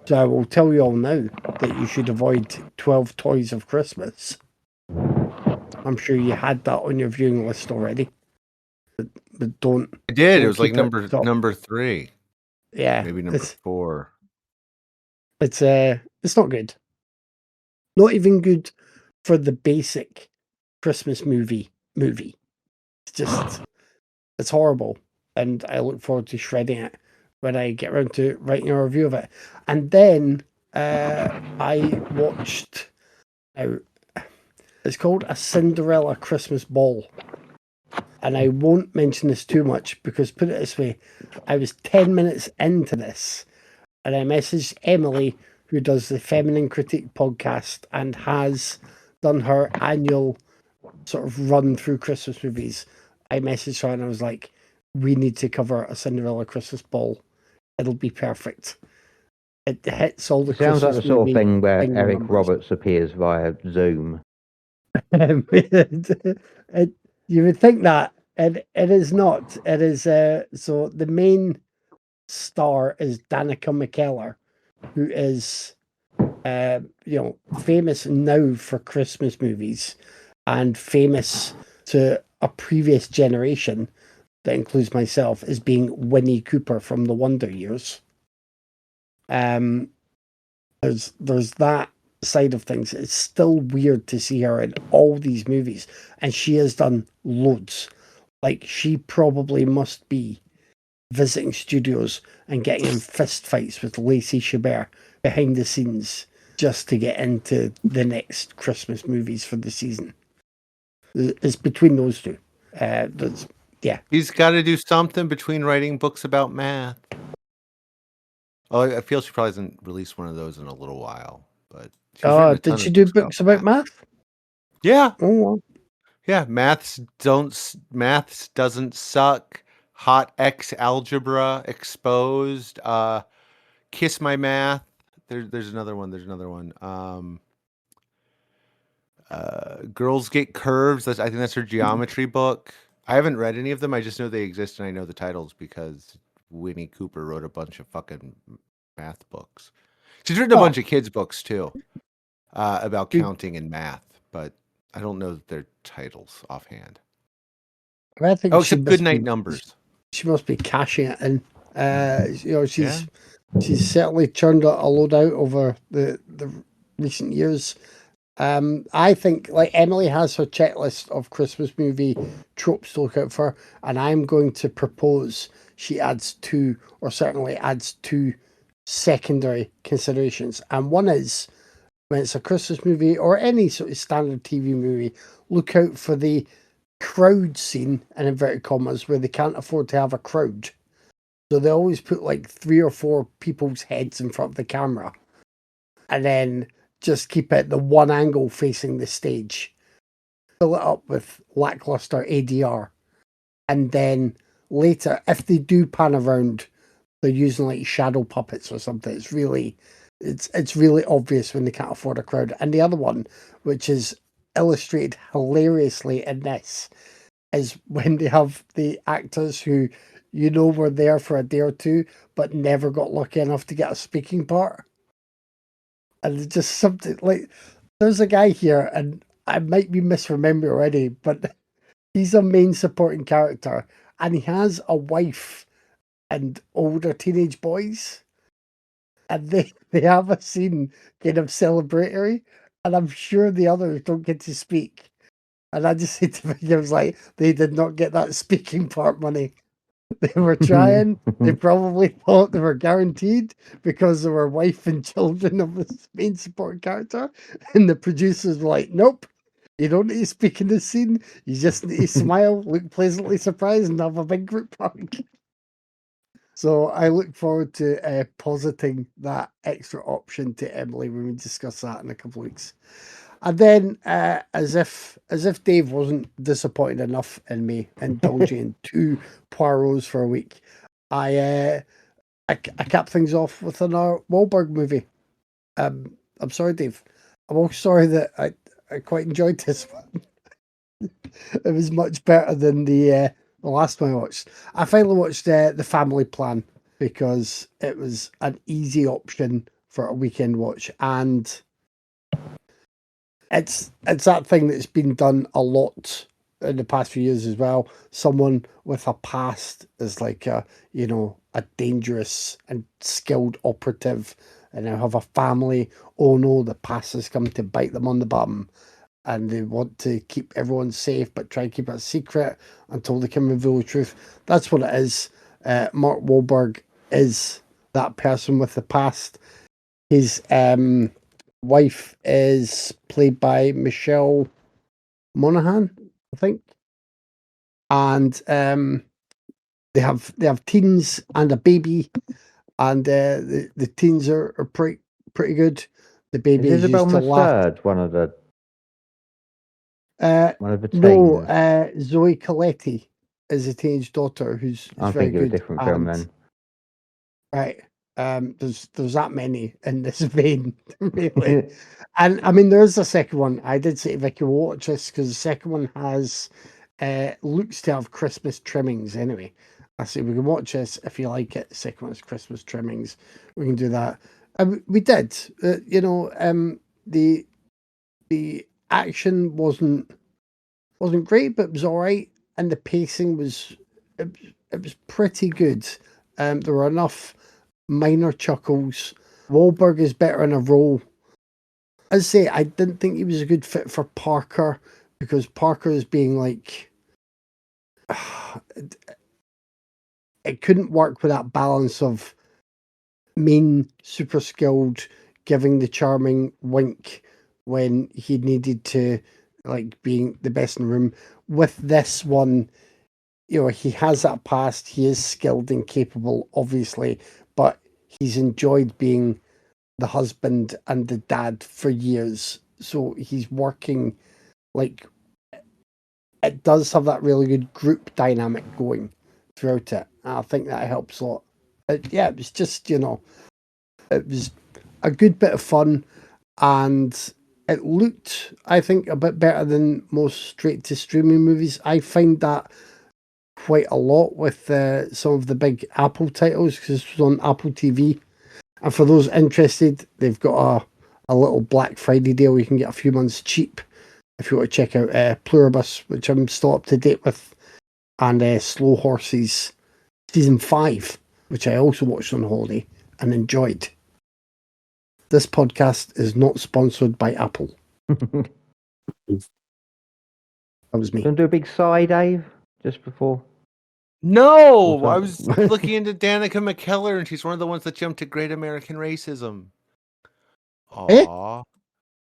Speaker 2: So I will tell you all now that you should avoid 12 Toys of Christmas. I'm sure you had that on your viewing list already. But don't.
Speaker 3: I did. It
Speaker 2: Don't
Speaker 3: was like
Speaker 2: keep it top.
Speaker 3: number 3.
Speaker 2: Yeah.
Speaker 3: Maybe number 4.
Speaker 2: It's not good. Not even good for the basic Christmas movie. It's just it's horrible. And I look forward to shredding it when I get around to writing a review of it. And then I watched it's called A Cinderella Christmas Ball. And I won't mention this too much because, put it this way, I was 10 minutes into this and I messaged Emily, who does the Feminine Critique podcast and has done her annual sort of run through Christmas movies. I messaged her and I was like, we need to cover A Cinderella Christmas Ball. It'll be perfect. It hits all the
Speaker 4: Sounds like
Speaker 2: Christmas
Speaker 4: the sort of
Speaker 2: movie
Speaker 4: thing where
Speaker 2: bingo
Speaker 4: Eric
Speaker 2: numbers.
Speaker 4: Roberts appears via Zoom.
Speaker 2: You would think that, and it is not. It is so the main star is Danica McKellar, who is famous now for Christmas movies. and famous to a previous generation that includes myself as being Winnie Cooper from the Wonder Years. There's that side of things. It's still weird to see her in all these movies, and she has done loads. Like, she probably must be visiting studios and getting in fist fights with Lacey Chabert behind the scenes just to get into the next Christmas movies for the season. It's between those two. Yeah.
Speaker 3: He's got to do something between writing books about math. Oh, I feel she probably hasn't released one of those in a little while, but she's written a ton
Speaker 2: Did she
Speaker 3: of
Speaker 2: do books about math?
Speaker 3: Yeah.
Speaker 2: Oh, well.
Speaker 3: Yeah, maths doesn't suck. Hot X algebra exposed. Kiss My Math. There's another one. Girls Get Curves. I think that's her geometry book. I haven't read any of them. I just know they exist and I know the titles because Winnie Cooper wrote a bunch of fucking math books. She's written a bunch of kids' books too, about counting and math, but I don't know their titles offhand.
Speaker 2: I think
Speaker 3: except Goodnight Numbers.
Speaker 2: She must be cashing it in. She's certainly churned a load out over the recent years. I think, like, Emily has her checklist of Christmas movie tropes to look out for, and I'm going to propose she adds two, or certainly adds two secondary considerations. And one is, when it's a Christmas movie or any sort of standard TV movie, look out for the crowd scene, in inverted commas, where they can't afford to have a crowd. So they always put like 3 or 4 people's heads in front of the camera, and then just keep it the one angle facing the stage. Fill it up with lackluster ADR. And then later, if they do pan around, they're using like shadow puppets or something. It's really obvious when they can't afford a crowd. And the other one, which is illustrated hilariously in this, is when they have the actors who were there for a day or two but never got lucky enough to get a speaking part. And it's just something like, there's a guy here, and I might be misremembering already, but he's a main supporting character, and he has a wife and older teenage boys, and they have a scene kind of celebratory, and I'm sure the others don't get to speak. And I just said to me, I was like, they did not get that speaking part money. They were trying. They probably thought they were guaranteed because they were wife and children of the main support character. And the producers were like, nope, you don't need to speak in this scene. You just need to smile, look pleasantly surprised, and have a big group hug. So I look forward to positing that extra option to Emily when we discuss that in a couple of weeks. And then, as if Dave wasn't disappointed enough in me indulging in 2 Poirots for a week, I capped things off with a Wahlberg movie. I'm sorry, Dave. I'm also sorry that I quite enjoyed this one. It was much better than the last one I watched. I finally watched The Family Plan because it was an easy option for a weekend watch, and it's that thing that's been done a lot in the past few years as well. Someone with a past is like a dangerous and skilled operative, and now have a family. Oh no, the past has come to bite them on the bum, and they want to keep everyone safe but try and keep it a secret until they can reveal the truth. That's what it is. Mark Wahlberg is that person with the past. His wife is played by Michelle Monaghan, I think, and they have teens and a baby, and the teens are pretty good. The baby is
Speaker 4: Isabel
Speaker 2: used to laugh.
Speaker 4: one of the teens.
Speaker 2: No, Zoe Coletti is a teenage daughter who's
Speaker 4: I'm
Speaker 2: very
Speaker 4: thinking of
Speaker 2: good.
Speaker 4: a different film then.
Speaker 2: Right. There's that many in this vein, really. And I mean, there is a second one. I did say to Vicky, we'll watch this because the second one has looks to have Christmas trimmings anyway. I said we can watch this if you like it. The second one has Christmas trimmings. We can do that. We did. The action wasn't Wasn't great, but it was all right, and the pacing was it was pretty good. There were enough minor chuckles. Wahlberg is better in a role. I'd say I didn't think he was a good fit for Parker because Parker is being like it couldn't work with that balance of mean, super skilled, giving the charming wink when he needed to, like being the best in the room. With this one, he has that past. He is skilled and capable, obviously, but he's enjoyed being the husband and the dad for years. So he's working like it does have that really good group dynamic going throughout it. And I think that helps a lot. It was just, it was a good bit of fun and it looked, I think, a bit better than most straight to streaming movies. I find that quite a lot with some of the big Apple titles because this was on Apple TV. And for those interested, they've got a little Black Friday deal. You can get a few months cheap if you want to check out Pluribus, which I'm still up to date with, and Slow Horses Season 5, which I also watched on holiday and enjoyed. This podcast is not sponsored by Apple. That was me.
Speaker 4: Don't do a big sigh, Dave, just before.
Speaker 3: No, I was looking into Danica McKellar, and she's one of the ones that jumped to Great American Racism. Aww.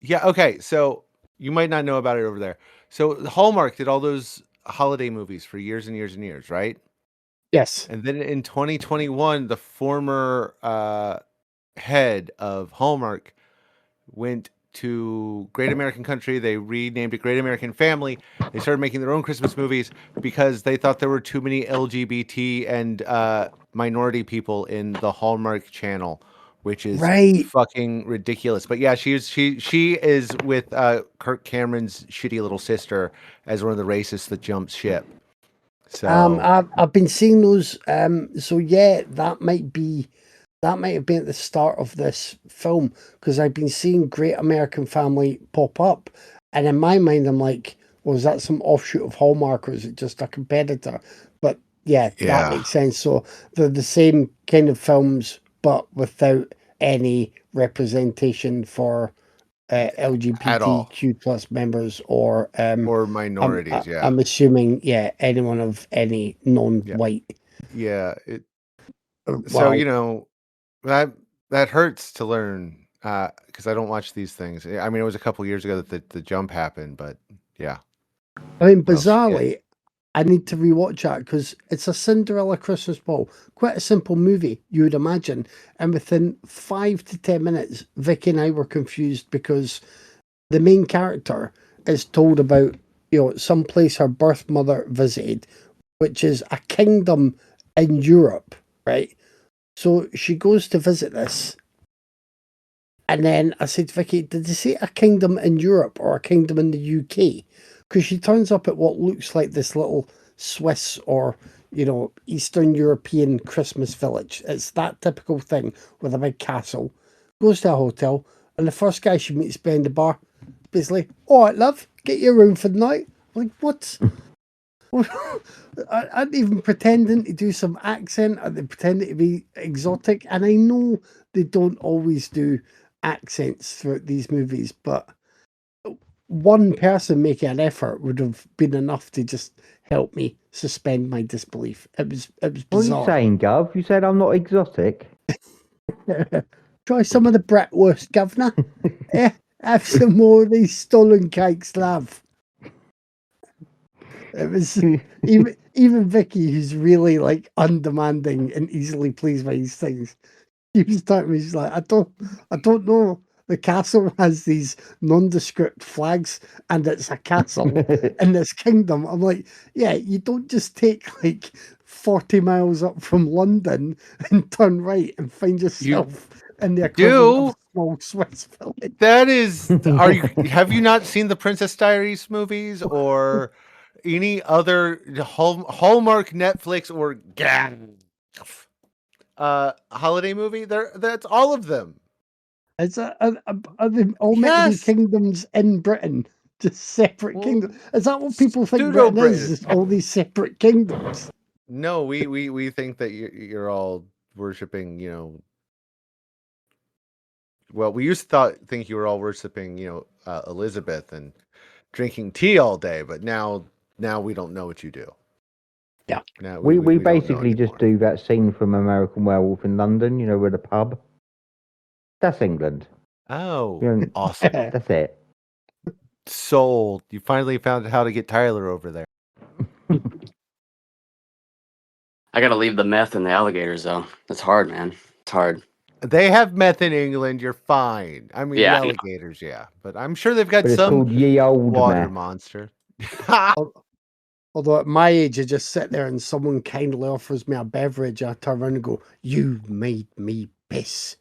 Speaker 3: Yeah, okay, so you might not know about it over there. So Hallmark did all those holiday movies for years and years and years, right?
Speaker 2: Yes.
Speaker 3: And then in 2021, the former head of Hallmark went to Great American Country. They renamed it Great American Family. They started making their own Christmas movies because they thought there were too many LGBT and minority people in the Hallmark channel, which is fucking ridiculous. But yeah, she is with Kirk Cameron's shitty little sister as one of the racists that jumps ship. So
Speaker 2: I've been seeing those. So yeah, that might have been at the start of this film because I've been seeing Great American Family pop up, and in my mind, I'm like, well, is that some offshoot of Hallmark or is it just a competitor? But yeah, that makes sense. So they're the same kind of films, but without any representation for LGBTQ plus members or
Speaker 3: minorities.
Speaker 2: I'm assuming anyone of any non-white.
Speaker 3: Yeah. So that hurts to learn because I don't watch these things. I mean, it was a couple years ago that the jump happened, but yeah.
Speaker 2: I mean, bizarrely, I need to rewatch that because it's a Cinderella Christmas Ball. Quite a simple movie, you would imagine. And within 5 to 10 minutes, Vicky and I were confused because the main character is told about, some place her birth mother visited, which is a kingdom in Europe, right? So she goes to visit this. And then I said, Vicky, did they say a kingdom in Europe or a kingdom in the UK? Because she turns up at what looks like this little Swiss or, Eastern European Christmas village. It's that typical thing with a big castle. Goes to a hotel, and the first guy she meets behind the bar, basically, all right, love, get your room for the night. I'm like, what? I ain't even pretending to do some accent. They pretending to be exotic. And I know they don't always do accents throughout these movies, but one person making an effort would have been enough to just help me suspend my disbelief. It was bizarre.
Speaker 4: What are you saying, Gov? You said I'm not exotic.
Speaker 2: Try some of the bratwurst, governor. Have some more of these stolen cakes, love. It was even Vicky, who's really like undemanding and easily pleased by these things. She was talking to me. She's like, I don't know. The castle has these nondescript flags, and it's a castle in this kingdom. I'm like, yeah, you don't just take like 40 miles up from London and turn right and find yourself in the equivalent of a small Swiss village.
Speaker 3: That is, have you not seen the Princess Diaries movies or any other Hallmark, Netflix, or holiday movie? That's all of them.
Speaker 2: Are they all meant to be kingdoms in Britain? Just separate
Speaker 3: Well,
Speaker 2: kingdoms. Is that what people think
Speaker 3: pseudo
Speaker 2: Britain is?
Speaker 3: Britain.
Speaker 2: Just all these separate kingdoms?
Speaker 3: No, we think that you're all worshiping, well, we used to think you were all worshiping, Elizabeth and drinking tea all day, but now we don't know what you do.
Speaker 2: Yeah.
Speaker 3: Now
Speaker 4: We
Speaker 3: don't know
Speaker 4: basically just
Speaker 3: anymore.
Speaker 4: do that scene from American Werewolf in London, with the pub. That's England.
Speaker 3: Oh,
Speaker 4: You know,
Speaker 3: awesome.
Speaker 4: that's it.
Speaker 3: Sold. You finally found how to get Tyler over there.
Speaker 1: I gotta leave the meth and the alligators though. That's hard, man. It's hard.
Speaker 3: They have meth in England. You're fine. I mean, the
Speaker 1: Yeah, I know.
Speaker 3: alligators, yeah, but I'm sure they've got
Speaker 4: But it's
Speaker 3: some
Speaker 4: called Ye Old
Speaker 3: water
Speaker 4: Meth.
Speaker 3: monster.
Speaker 2: Although at my age, I just sit there and someone kindly offers me a beverage, I turn around and go, "You made me piss."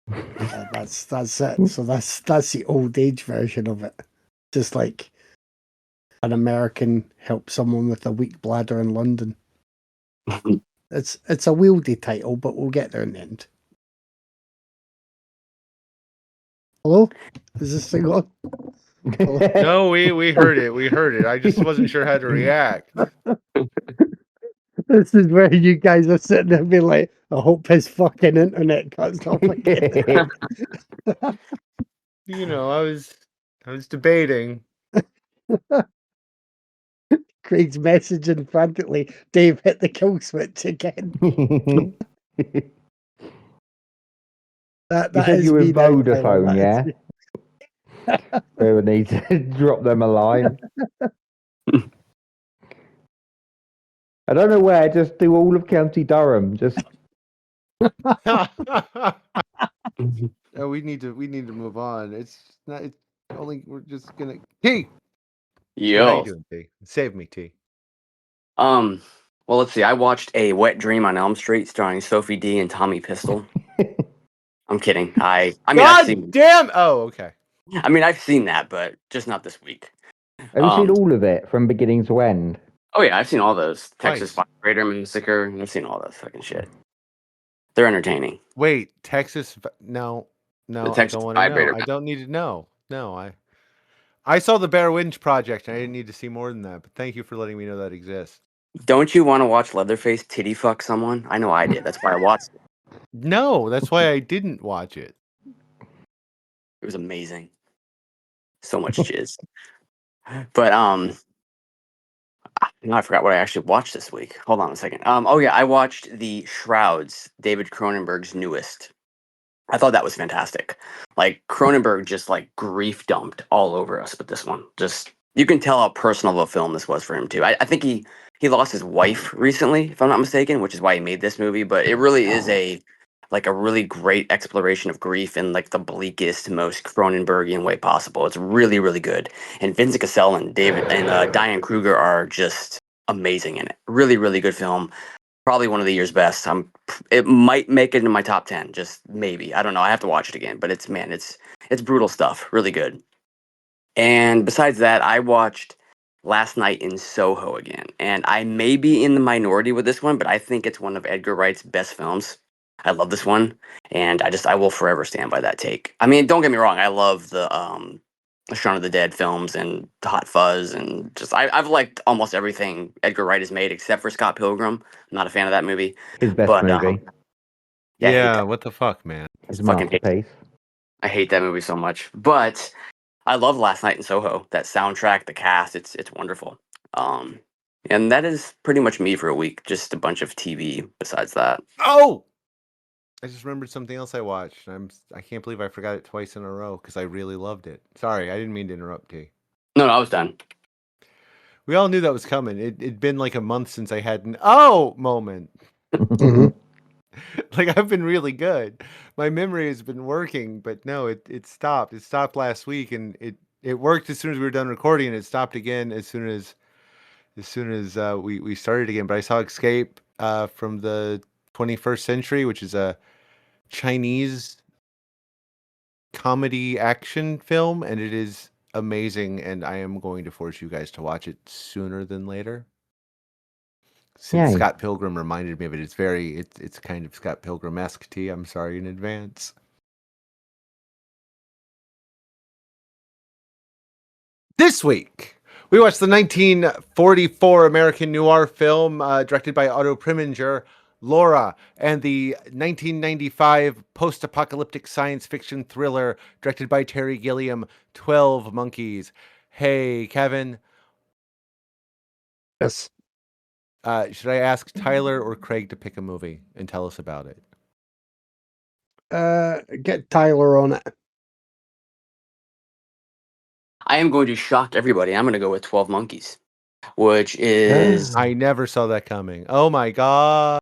Speaker 2: That's it. So that's the old age version of it. Just like an American helps someone with a weak bladder in London. It's a wieldy title, but we'll get there in the end. Hello? Is this thing on?
Speaker 3: No, we heard it. We heard it. I just wasn't sure how to react.
Speaker 2: This is where you guys are sitting there being like, I hope his fucking internet cuts off again.
Speaker 3: I was debating.
Speaker 2: Craig's messaging frantically, Dave hit the kill switch again.
Speaker 4: You
Speaker 2: That
Speaker 4: said
Speaker 2: is
Speaker 4: you were
Speaker 2: me now, Tyler,
Speaker 4: Vodafone,
Speaker 2: that is
Speaker 4: yeah?
Speaker 2: me.
Speaker 4: We would need to drop them a line. I don't know where, just do all of County Durham. Just
Speaker 3: Oh, we need to move on. It's not. It's only we're just gonna. T. How you
Speaker 1: Yo.
Speaker 3: doing, T? Save me, T.
Speaker 1: Well, let's see. I watched A Wet Dream on Elm Street starring Sophie D and Tommy Pistol. I'm kidding. I mean,
Speaker 3: God damn. Oh, okay.
Speaker 1: I've seen that, but just not this week.
Speaker 4: have you seen
Speaker 1: Um,
Speaker 4: all of it from beginning to end?
Speaker 1: oh yeah, I've seen all those. Texas
Speaker 3: Nice.
Speaker 1: Raider Massacre. I've seen all that fucking shit. They're entertaining.
Speaker 3: Wait, Texas. No,
Speaker 1: The
Speaker 3: I
Speaker 1: Texas
Speaker 3: don't want to know.
Speaker 1: Vibrator.
Speaker 3: I don't need to know. No, I saw the Bear Witch Project, and I didn't need to see more than that. But thank you for letting me know that exists.
Speaker 1: Don't you want to watch Leatherface titty fuck someone? I know I did. That's why I watched it.
Speaker 3: No, that's why I didn't watch it.
Speaker 1: It was amazing. So much jizz. But now I forgot what I actually watched this week. Hold on a second. Oh yeah, I watched The Shrouds, David Cronenberg's newest. I thought that was fantastic. Like Cronenberg just like grief dumped all over us with this one. Just you can tell how personal of a film this was for him too. I think he lost his wife recently, if I'm not mistaken, which is why he made this movie. But it really is a really great exploration of grief in like the bleakest, most Cronenbergian way possible. It's really, really good. And Vincent Cassel and Diane Kruger are just amazing in it. Really, really good film. Probably one of the year's best. It might make it into my top 10, just maybe. I don't know. I have to watch it again, but it's brutal stuff. Really good. And besides that, I watched Last Night in Soho again. And I may be in the minority with this one, but I think it's one of Edgar Wright's best films. I love this one, and I will forever stand by that take. I mean, don't get me wrong, I love the Shaun of the Dead films and Hot Fuzz, and just I've liked almost everything Edgar Wright has made except for Scott Pilgrim. I'm not a fan of that movie,
Speaker 4: His best
Speaker 1: but
Speaker 4: movie.
Speaker 1: yeah, I hate
Speaker 3: Yeah,
Speaker 1: that.
Speaker 3: what the fuck, man?
Speaker 4: His
Speaker 1: Fucking hate.
Speaker 4: masterpiece.
Speaker 1: I hate that movie so much, but I love Last Night in Soho. That soundtrack, the cast, it's wonderful. Um, and that is pretty much me for a week. Just a bunch of TV. Besides that,
Speaker 3: Oh, I just remembered something else I watched. I can't believe I forgot it twice in a row because I really loved it. Sorry, I didn't mean to interrupt you.
Speaker 1: no, I was done.
Speaker 3: We all knew that was coming. It'd been like a month since I had an oh moment.
Speaker 2: Mhm.
Speaker 3: Like I've been really good. My memory has been working, but no, it stopped. It stopped last week, and it worked as soon as we were done recording, and it stopped again as soon as we started again. But I saw Escape from the 21st Century, which is a Chinese comedy action film, and it is amazing. And I am going to force you guys to watch it sooner than later. Since
Speaker 4: Yay.
Speaker 3: Scott Pilgrim reminded me of it, it's kind of Scott Pilgrim-esque. T. I'm sorry in advance. This week, we watched the 1944 American noir film directed by Otto Preminger, Laura, and the 1995 post-apocalyptic science fiction thriller directed by Terry Gilliam, 12 Monkeys. Hey, Kevin.
Speaker 2: Yes.
Speaker 3: Should I ask Tyler or Craig to pick a movie and tell us about it?
Speaker 2: Get Tyler on it.
Speaker 1: I am going to shock everybody. I'm going to go with 12 Monkeys, which is
Speaker 3: I never saw that coming. Oh my god.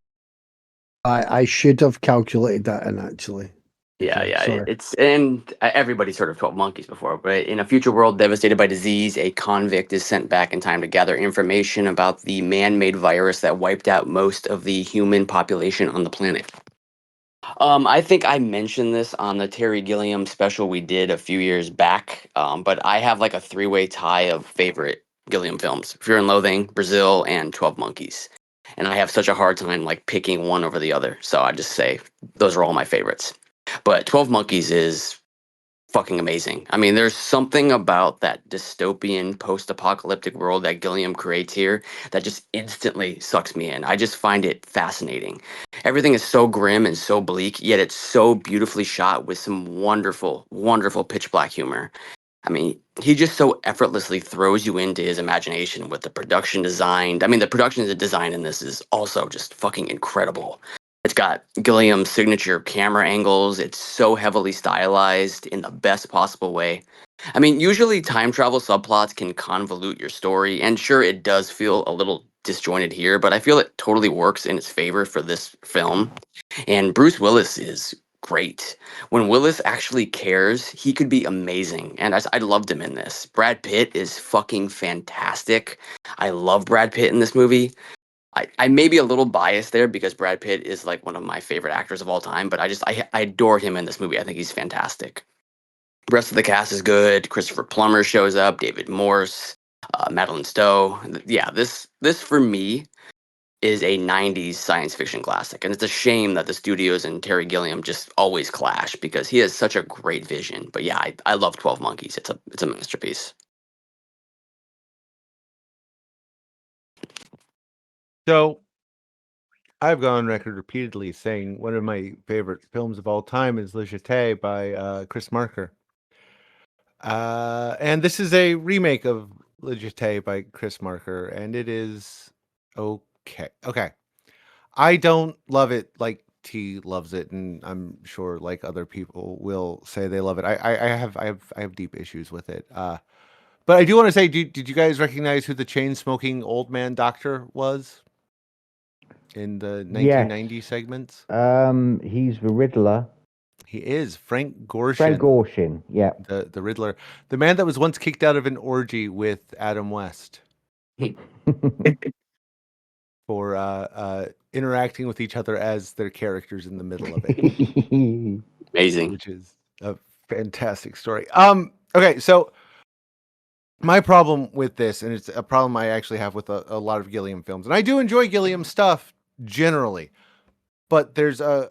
Speaker 2: I should have calculated that in actually.
Speaker 1: yeah,
Speaker 2: Okay,
Speaker 1: yeah.
Speaker 2: sorry.
Speaker 1: It's and everybody's heard of 12 Monkeys before, but in a future world devastated by disease, a convict is sent back in time to gather information about the man-made virus that wiped out most of the human population on the planet. I think I mentioned this on the Terry Gilliam special we did a few years back, but I have like a three-way tie of favorite Gilliam films: Fear and Loathing, Brazil, and 12 Monkeys. And I have such a hard time like picking one over the other, so I just say those are all my favorites. But 12 Monkeys is fucking amazing. I mean, there's something about that dystopian post-apocalyptic world that Gilliam creates here that just instantly sucks me in. I just find it fascinating. Everything is so grim and so bleak, yet it's so beautifully shot with some wonderful, wonderful pitch black humor. I mean, he just so effortlessly throws you into his imagination with the production design. I mean, the production design in this is also just fucking incredible. It's got Gilliam's signature camera angles. It's so heavily stylized in the best possible way. I mean, usually time travel subplots can convolute your story, and sure, it does feel a little disjointed here, but I feel it totally works in its favor for this film. And Bruce Willis is great. When Willis actually cares, he could be amazing. And I loved him in this. Brad Pitt is fucking fantastic. I love Brad Pitt in this movie. I may be a little biased there because Brad Pitt is like one of my favorite actors of all time, but I adore him in this movie. I think he's fantastic. The rest of the cast is good. Christopher Plummer shows up, David Morse, Madeline Stowe. Yeah, this for me is a 90s science fiction classic. And it's a shame that the studios and Terry Gilliam just always clash because he has such a great vision. But yeah, I love 12 Monkeys. It's a masterpiece.
Speaker 3: So, I've gone on record repeatedly saying one of my favorite films of all time is Le Jeté by Chris Marker. And this is a remake of Le Jeté by Chris Marker, and it is okay. Okay. I don't love it like T loves it, and I'm sure like other people will say they love it. I have deep issues with it. But I do want to say, did you guys recognize who the chain smoking old man doctor was in the 1990
Speaker 4: Yes.
Speaker 3: segments?
Speaker 4: He's the Riddler.
Speaker 3: He is Frank Gorshin.
Speaker 4: Frank Gorshin, yeah.
Speaker 3: The Riddler, the man that was once kicked out of an orgy with Adam West for interacting with each other as their characters in the middle of it,
Speaker 1: Amazing.
Speaker 3: which is a fantastic story. Okay, so my problem with this, and it's a problem I actually have with a lot of Gilliam films, and I do enjoy Gilliam stuff generally, but there's a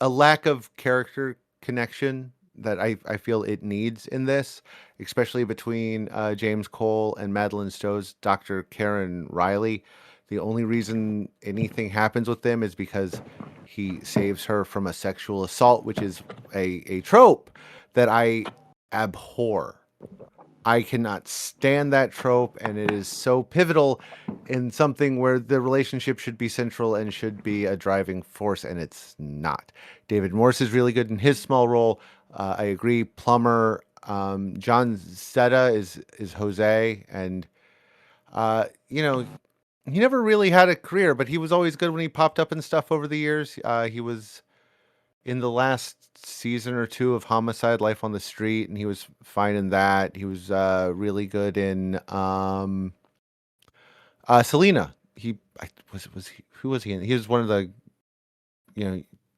Speaker 3: lack of character connection that I feel it needs in this, especially between James Cole and Madeline Stowe's Dr. Karen Riley. The only reason anything happens with them is because he saves her from a sexual assault, which is a trope that I abhor. I cannot stand that trope, and it is so pivotal in something where the relationship should be central and should be a driving force, and it's not. David Morse is really good in his small role. I agree. Plummer, John Zeta is Jose, and he never really had a career, but he was always good when he popped up and stuff over the years. He was in the last season or two of Homicide: Life on the Street, and he was fine in that. He was really good in Selena. Who was he in? He was one of the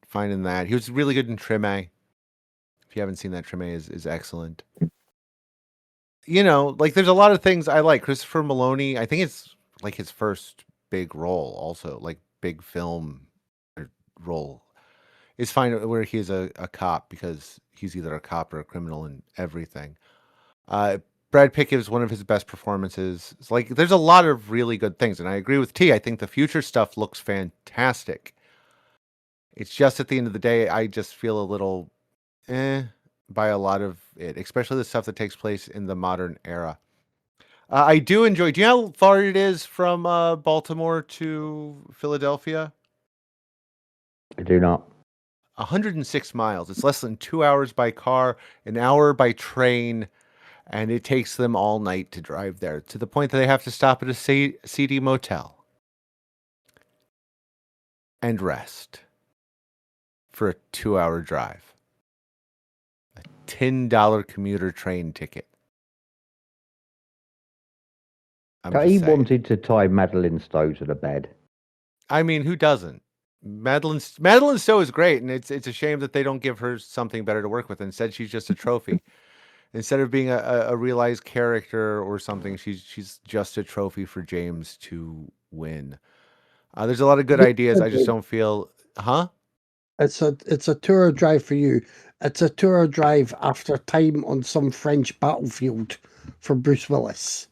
Speaker 3: fine in that. He was really good in Treme. If you haven't seen that, Treme is excellent. Like there's a lot of things I like. Christopher Maloney, I think it's like his first big role, also like big film role. It's fine where he is a cop because he's either a cop or a criminal in everything. Brad Pitt gives one of his best performances. It's like there's a lot of really good things, and I agree with T. I think the future stuff looks fantastic. It's just at the end of the day, I just feel a little by a lot of it, especially the stuff that takes place in the modern era. I do enjoy. Do you know how far it is from Baltimore to Philadelphia?
Speaker 4: I do not.
Speaker 3: 106 miles. It's less than 2 hours by car, an hour by train, and it takes them all night to drive there, to the point that they have to stop at a seedy motel and rest for a 2-hour drive. A $10 commuter train ticket.
Speaker 4: He wanted to tie Madeline Stowe to the bed.
Speaker 3: I mean, who doesn't? Madeline Stowe is great, and it's a shame that they don't give her something better to work with. Instead, she's just a trophy. Instead of being a realized character or something, she's just a trophy for James to win. There's a lot of good ideas. I just don't feel,
Speaker 2: It's a tour drive for you. It's a tour drive after time on some French battlefield for Bruce Willis.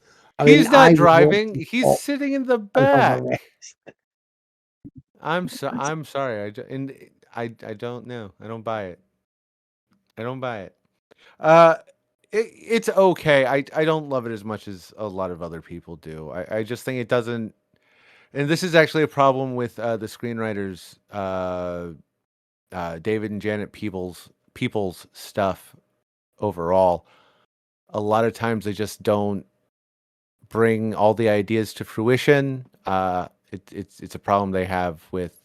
Speaker 3: He's not driving. He's sitting in the back. I'm sorry. I don't know. I don't buy it. It's okay. I don't love it as much as a lot of other people do. I just think it doesn't. And this is actually a problem with the screenwriters, David and Janet Peoples stuff overall. A lot of times they just don't bring all the ideas to fruition. It's a problem they have with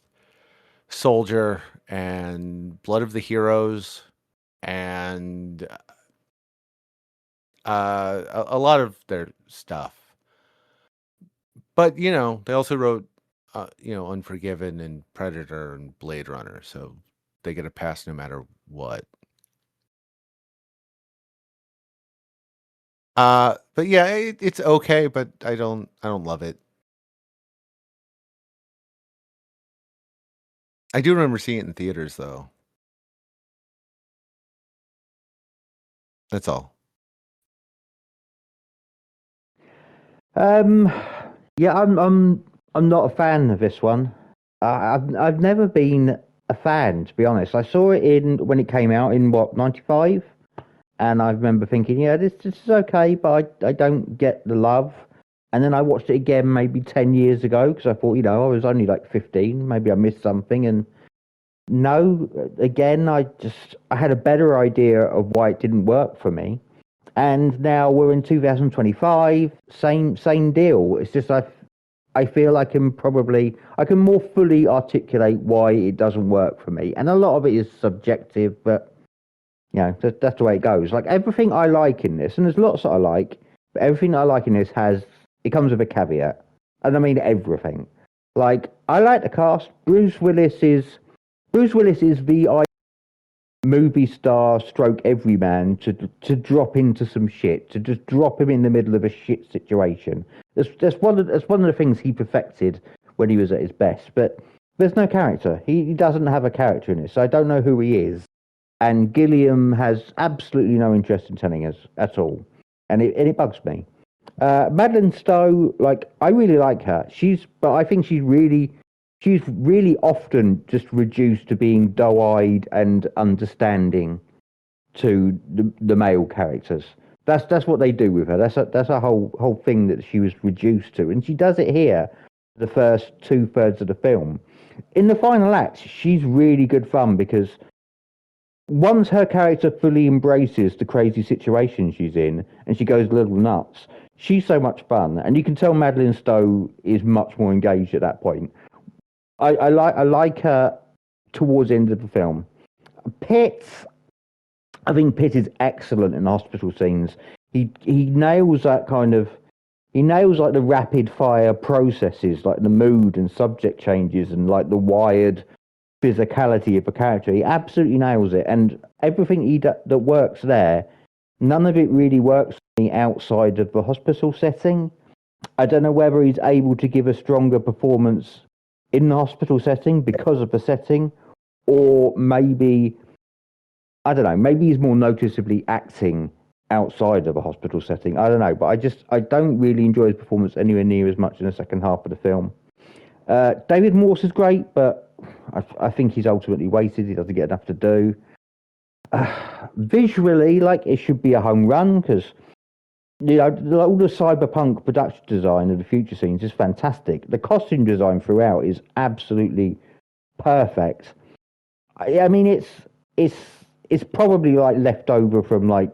Speaker 3: Soldier and Blood of the Heroes and a lot of their stuff. But, they also wrote, Unforgiven and Predator and Blade Runner, so they get a pass no matter what. But yeah, it's okay, but I don't love it. I do remember seeing it in theaters, though. That's all.
Speaker 4: Yeah, I'm not a fan of this one. I've never been a fan, to be honest. I saw it when it came out in 95, and I remember thinking, yeah, this is okay, but I don't get the love. And then I watched it again maybe 10 years ago because I thought, I was only like 15, maybe I missed something. And no, again, I had a better idea of why it didn't work for me. And now we're in 2025, same deal. It's just I feel I can more fully articulate why it doesn't work for me. And a lot of it is subjective, but that's the way it goes. Like everything I like in this, and there's lots that I like, but everything I like in this comes with a caveat. And I mean everything. Like I like the cast. Bruce Willis is the movie star stroke everyman to drop into some shit, to just drop him in the middle of a shit situation. That's one of the things he perfected when he was at his best. But there's no character. He doesn't have a character in this. So I don't know who he is. And Gilliam has absolutely no interest in telling us at all. And it bugs me. Madeline Stowe, I really like her. But I think she's really often just reduced to being doe-eyed and understanding to the male characters. That's what they do with her. That's a whole thing that she was reduced to, and she does it here. The first 2/3 of the film. In the final act, she's really good fun because once her character fully embraces the crazy situation she's in, and she goes a little nuts, she's so much fun, and you can tell Madeline Stowe is much more engaged at that point. I like her towards the end of the film. Pitt, I think Pitt is excellent in the hospital scenes. He nails that the rapid fire processes, like the mood and subject changes and like the wired physicality of a character. He absolutely nails it, and everything that works there, none of it really works for me outside of the hospital setting. I don't know whether he's able to give a stronger performance in the hospital setting because of the setting, or maybe, I don't know, maybe he's more noticeably acting outside of a hospital setting. I don't know, but I don't really enjoy his performance anywhere near as much in the second half of the film. David Morse is great, but I think he's ultimately wasted. He doesn't get enough to do. Visually, like, it should be a home run because, you know, all the cyberpunk production design of the future scenes is fantastic. The costume design throughout is absolutely perfect. I mean, it's probably like left over from like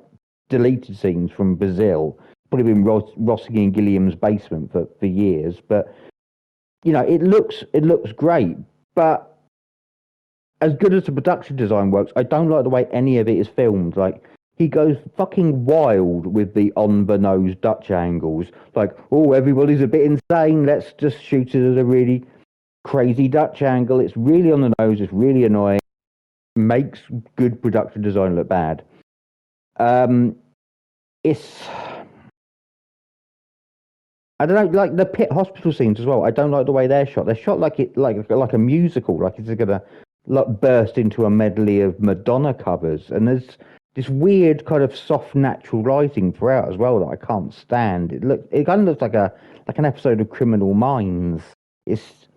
Speaker 4: deleted scenes from Brazil. Probably been Rossing and Gilliam's basement for years, but you know, it looks great. But as good as the production design works, I don't like the way any of it is filmed. Like, he goes fucking wild with the on the nose Dutch angles. Like, oh, everybody's a bit insane. Let's just shoot it at a really crazy Dutch angle. It's really on the nose. It's really annoying. Makes good production design look bad. It's, I don't know, like the pit hospital scenes as well. I don't like the way they're shot. They're shot like a musical, like it's gonna like burst into a medley of Madonna covers. And there's this weird kind of soft natural lighting throughout as well that I can't stand. It kind of looks like an episode of Criminal Minds. It's,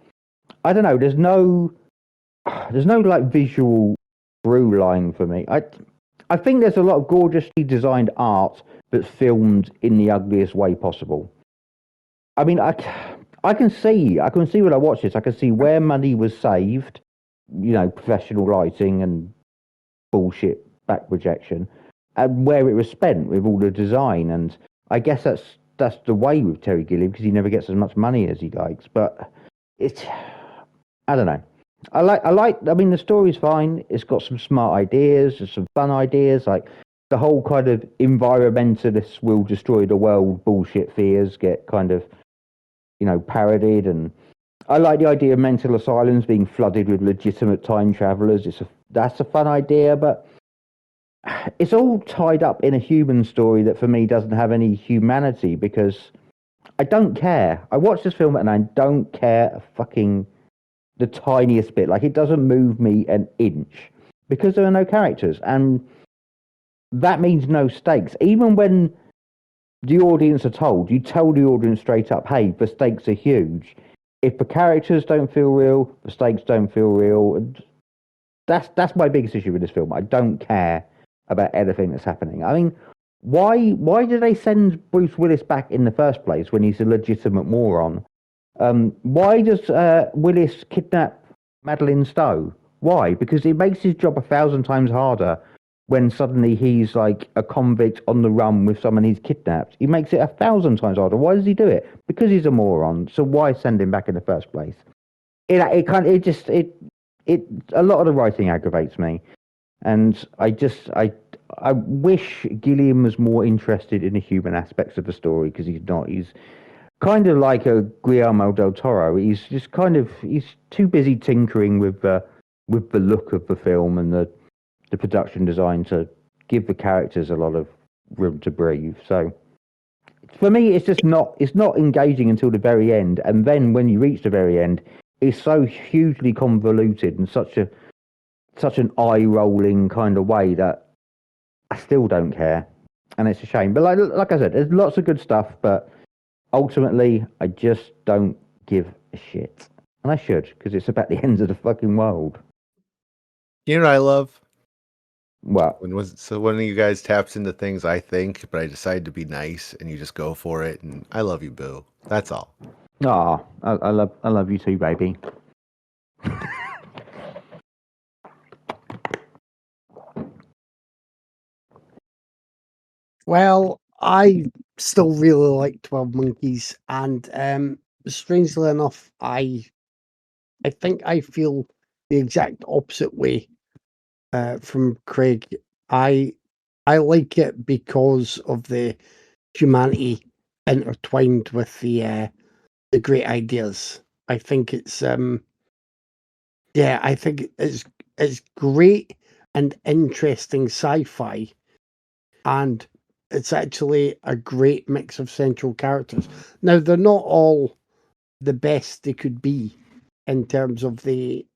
Speaker 4: I don't know. There's no like visual through line for me. I think there's a lot of gorgeously designed art that's filmed in the ugliest way possible. I mean, I can see when I watch this, I can see where money was saved, you know, professional lighting and bullshit back projection, and where it was spent with all the design. And I guess that's the way with Terry Gilliam because he never gets as much money as he likes. But it's, I don't know. I mean, the story's fine. It's got some smart ideas, there's some fun ideas, like the whole kind of environmentalists will destroy the world bullshit fears get kind of, you know, parodied. And I like the idea of mental asylums being flooded with legitimate time travelers. That's a fun idea, but it's all tied up in a human story that for me doesn't have any humanity because I don't care. I watch this film and I don't care a fucking the tiniest bit. Like, it doesn't move me an inch because there are no characters, and that means no stakes. Even when the audience are told, you tell the audience straight up, hey, the stakes are huge. If the characters don't feel real, the stakes don't feel real. And that's my biggest issue with this film. I don't care about anything that's happening. I mean, why did they send Bruce Willis back in the first place when he's a legitimate moron? Why does Willis kidnap Madeline Stowe? Why? Because it makes his job 1,000 times harder when suddenly he's like a convict on the run with someone he's kidnapped. He makes it 1,000 times harder. Why does he do it? Because he's a moron. So why send him back in the first place? A lot of the writing aggravates me, and I wish Gilliam was more interested in the human aspects of the story because he's not. He's kind of like a Guillermo del Toro. He's too busy tinkering with the look of the film and the production design to give the characters a lot of room to breathe. So for me, it's not engaging until the very end. And then when you reach the very end, it's so hugely convoluted and such an eye-rolling kind of way that I still don't care. And it's a shame. But like I said, there's lots of good stuff, but ultimately, I just don't give a shit. And I should, because it's about the ends of the fucking world.
Speaker 3: You know what I love?
Speaker 4: What?
Speaker 3: When one of you guys taps into things I think, but I decide to be nice, and you just go for it, and I love you, boo. That's all.
Speaker 4: Ah, I love you too, baby.
Speaker 2: Well, I still really like 12 Monkeys, and strangely enough, I think I feel the exact opposite way from Craig. I like it because of the humanity intertwined with the great ideas. I think it's I think it's great and interesting sci-fi, and it's actually a great mix of central characters. Now, they're not all the best they could be in terms of the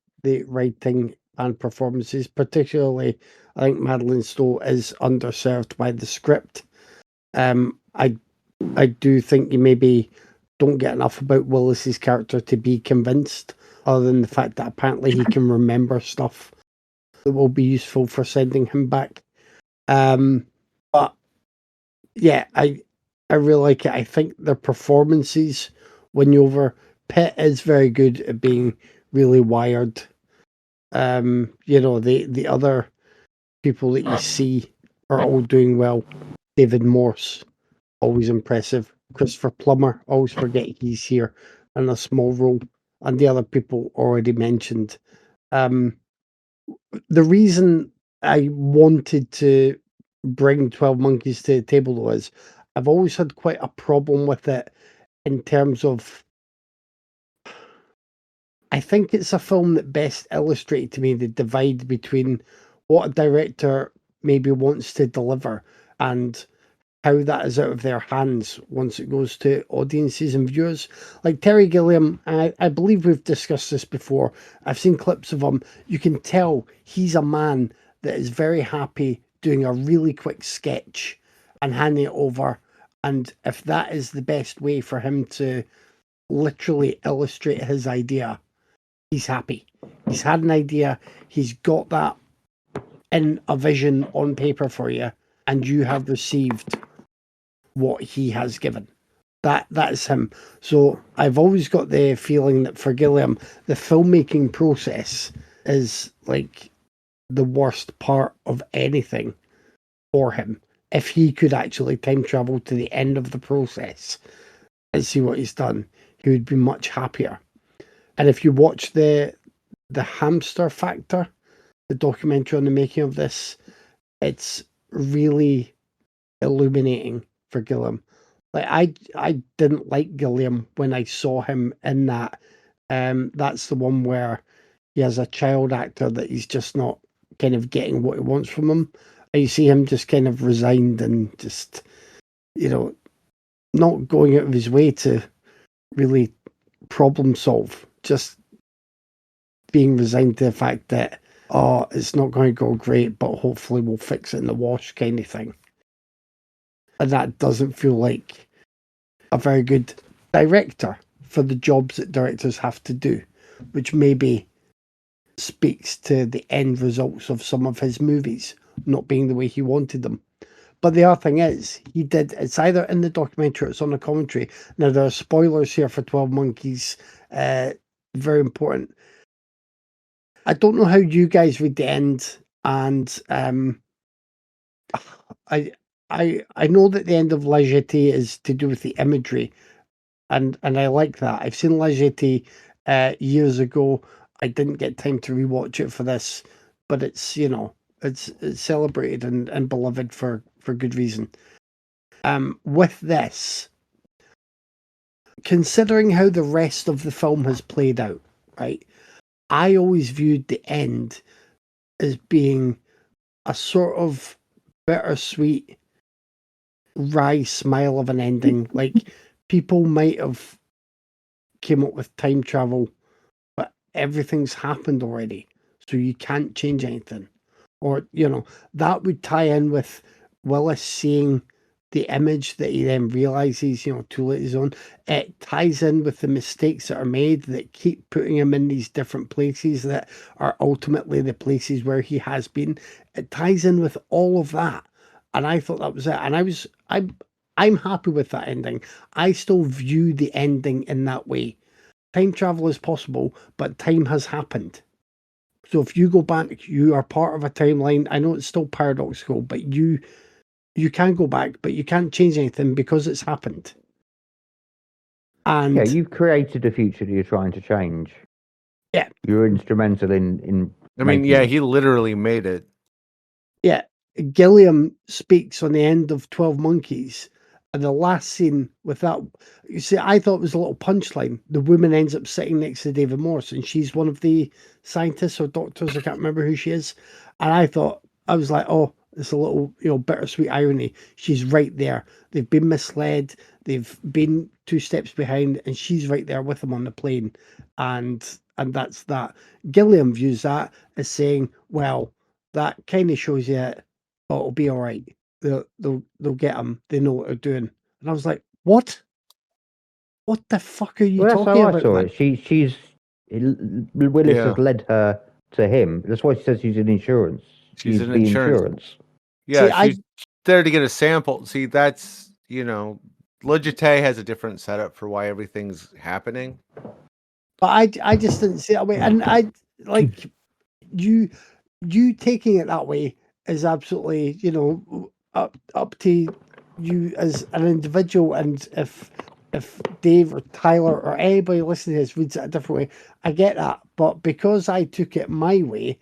Speaker 2: writing and performances. Particularly, I think Madeline Stowe is underserved by the script. I do think you maybe don't get enough about Willis's character to be convinced, other than the fact that apparently he can remember stuff that will be useful for sending him back. But yeah, I really like it. I think their performances win you over. Pitt is very good at being really wired. The other people that you see are all doing well. David Morse, always impressive. Christopher Plummer, always forget he's here in a small role. And the other people already mentioned. The reason I wanted to bring 12 Monkeys to the table, though, is I've always had quite a problem with it in terms of. I think it's a film that best illustrated to me the divide between what a director maybe wants to deliver and how that is out of their hands once it goes to audiences and viewers. Like Terry Gilliam, I believe we've discussed this before. I've seen clips of him. You can tell he's a man that is very happy doing a really quick sketch and handing it over. And if that is the best way for him to literally illustrate his idea, he's happy. He's had an idea. He's got that in a vision on paper for you, and you have received what he has given. That is him. So I've always got the feeling that for Gilliam, the filmmaking process is like the worst part of anything for him. If he could actually time travel to the end of the process and see what he's done, he would be much happier. And if you watch the Hamster Factor, the documentary on the making of this, it's really illuminating for Gilliam. Like I didn't like Gilliam when I saw him in that. That's the one where he has a child actor that he's just not kind of getting what he wants from him. And you see him just kind of resigned and just, not going out of his way to really problem solve. Just being resigned to the fact that, it's not going to go great, but hopefully we'll fix it in the wash kind of thing. And that doesn't feel like a very good director for the jobs that directors have to do, which maybe speaks to the end results of some of his movies not being the way he wanted them. But the other thing is, it's either in the documentary or it's on the commentary. Now, there are spoilers here for 12 Monkeys, very important. I don't know how you guys read the end, and I know that the end of La Jetée is to do with the imagery, and I like that. I've seen La Jetée years ago. I didn't get time to rewatch it for this, but it's it's celebrated and beloved for good reason. With this, considering how the rest of the film has played out, right? I always viewed the end as being a sort of bittersweet, wry smile of an ending. Like, people might have came up with time travel, but everything's happened already, so you can't change anything. Or, that would tie in with Willis seeing the image that he then realizes, too late is on. It ties in with the mistakes that are made that keep putting him in these different places that are ultimately the places where he has been. It ties in with all of that. And I thought that was it. And I'm happy with that ending. I still view the ending in that way. Time travel is possible, but time has happened. So if you go back, you are part of a timeline. I know it's still paradoxical, but you can go back, but you can't change anything because it's happened. And
Speaker 4: yeah, you've created a future that you're trying to change.
Speaker 2: Yeah.
Speaker 4: You're instrumental in
Speaker 3: I mean, yeah, he literally made it.
Speaker 2: Yeah. Gilliam speaks on the end of 12 Monkeys, and the last scene with that, you see, I thought it was a little punchline. The woman ends up sitting next to David Morse, and she's one of the scientists or doctors, I can't remember who she is. And I was like, oh, it's a little, bittersweet irony. She's right there. They've been misled. They've been 2 steps behind, and she's right there with them on the plane. And that's that. Gilliam views that as saying, well, that kind of shows you, oh, it'll be all right. they'll get him. They know what they're doing. And I was like, what? What the fuck are you
Speaker 4: Well, that's
Speaker 2: talking
Speaker 4: how I
Speaker 2: about,
Speaker 4: saw
Speaker 2: man?
Speaker 4: it. Willis
Speaker 3: Yeah.
Speaker 4: has led her to him. That's why she says she's an insurance.
Speaker 3: She's an
Speaker 4: the
Speaker 3: insurance.
Speaker 4: insurance.
Speaker 3: Yeah,
Speaker 2: See,
Speaker 3: she's there to get a sample. See, that's, Legite has a different setup for why everything's happening.
Speaker 2: But I just didn't see it that way. And I like you taking it that way is absolutely, up to you as an individual. And if Dave or Tyler or anybody listening to this reads it a different way, I get that. But because I took it my way,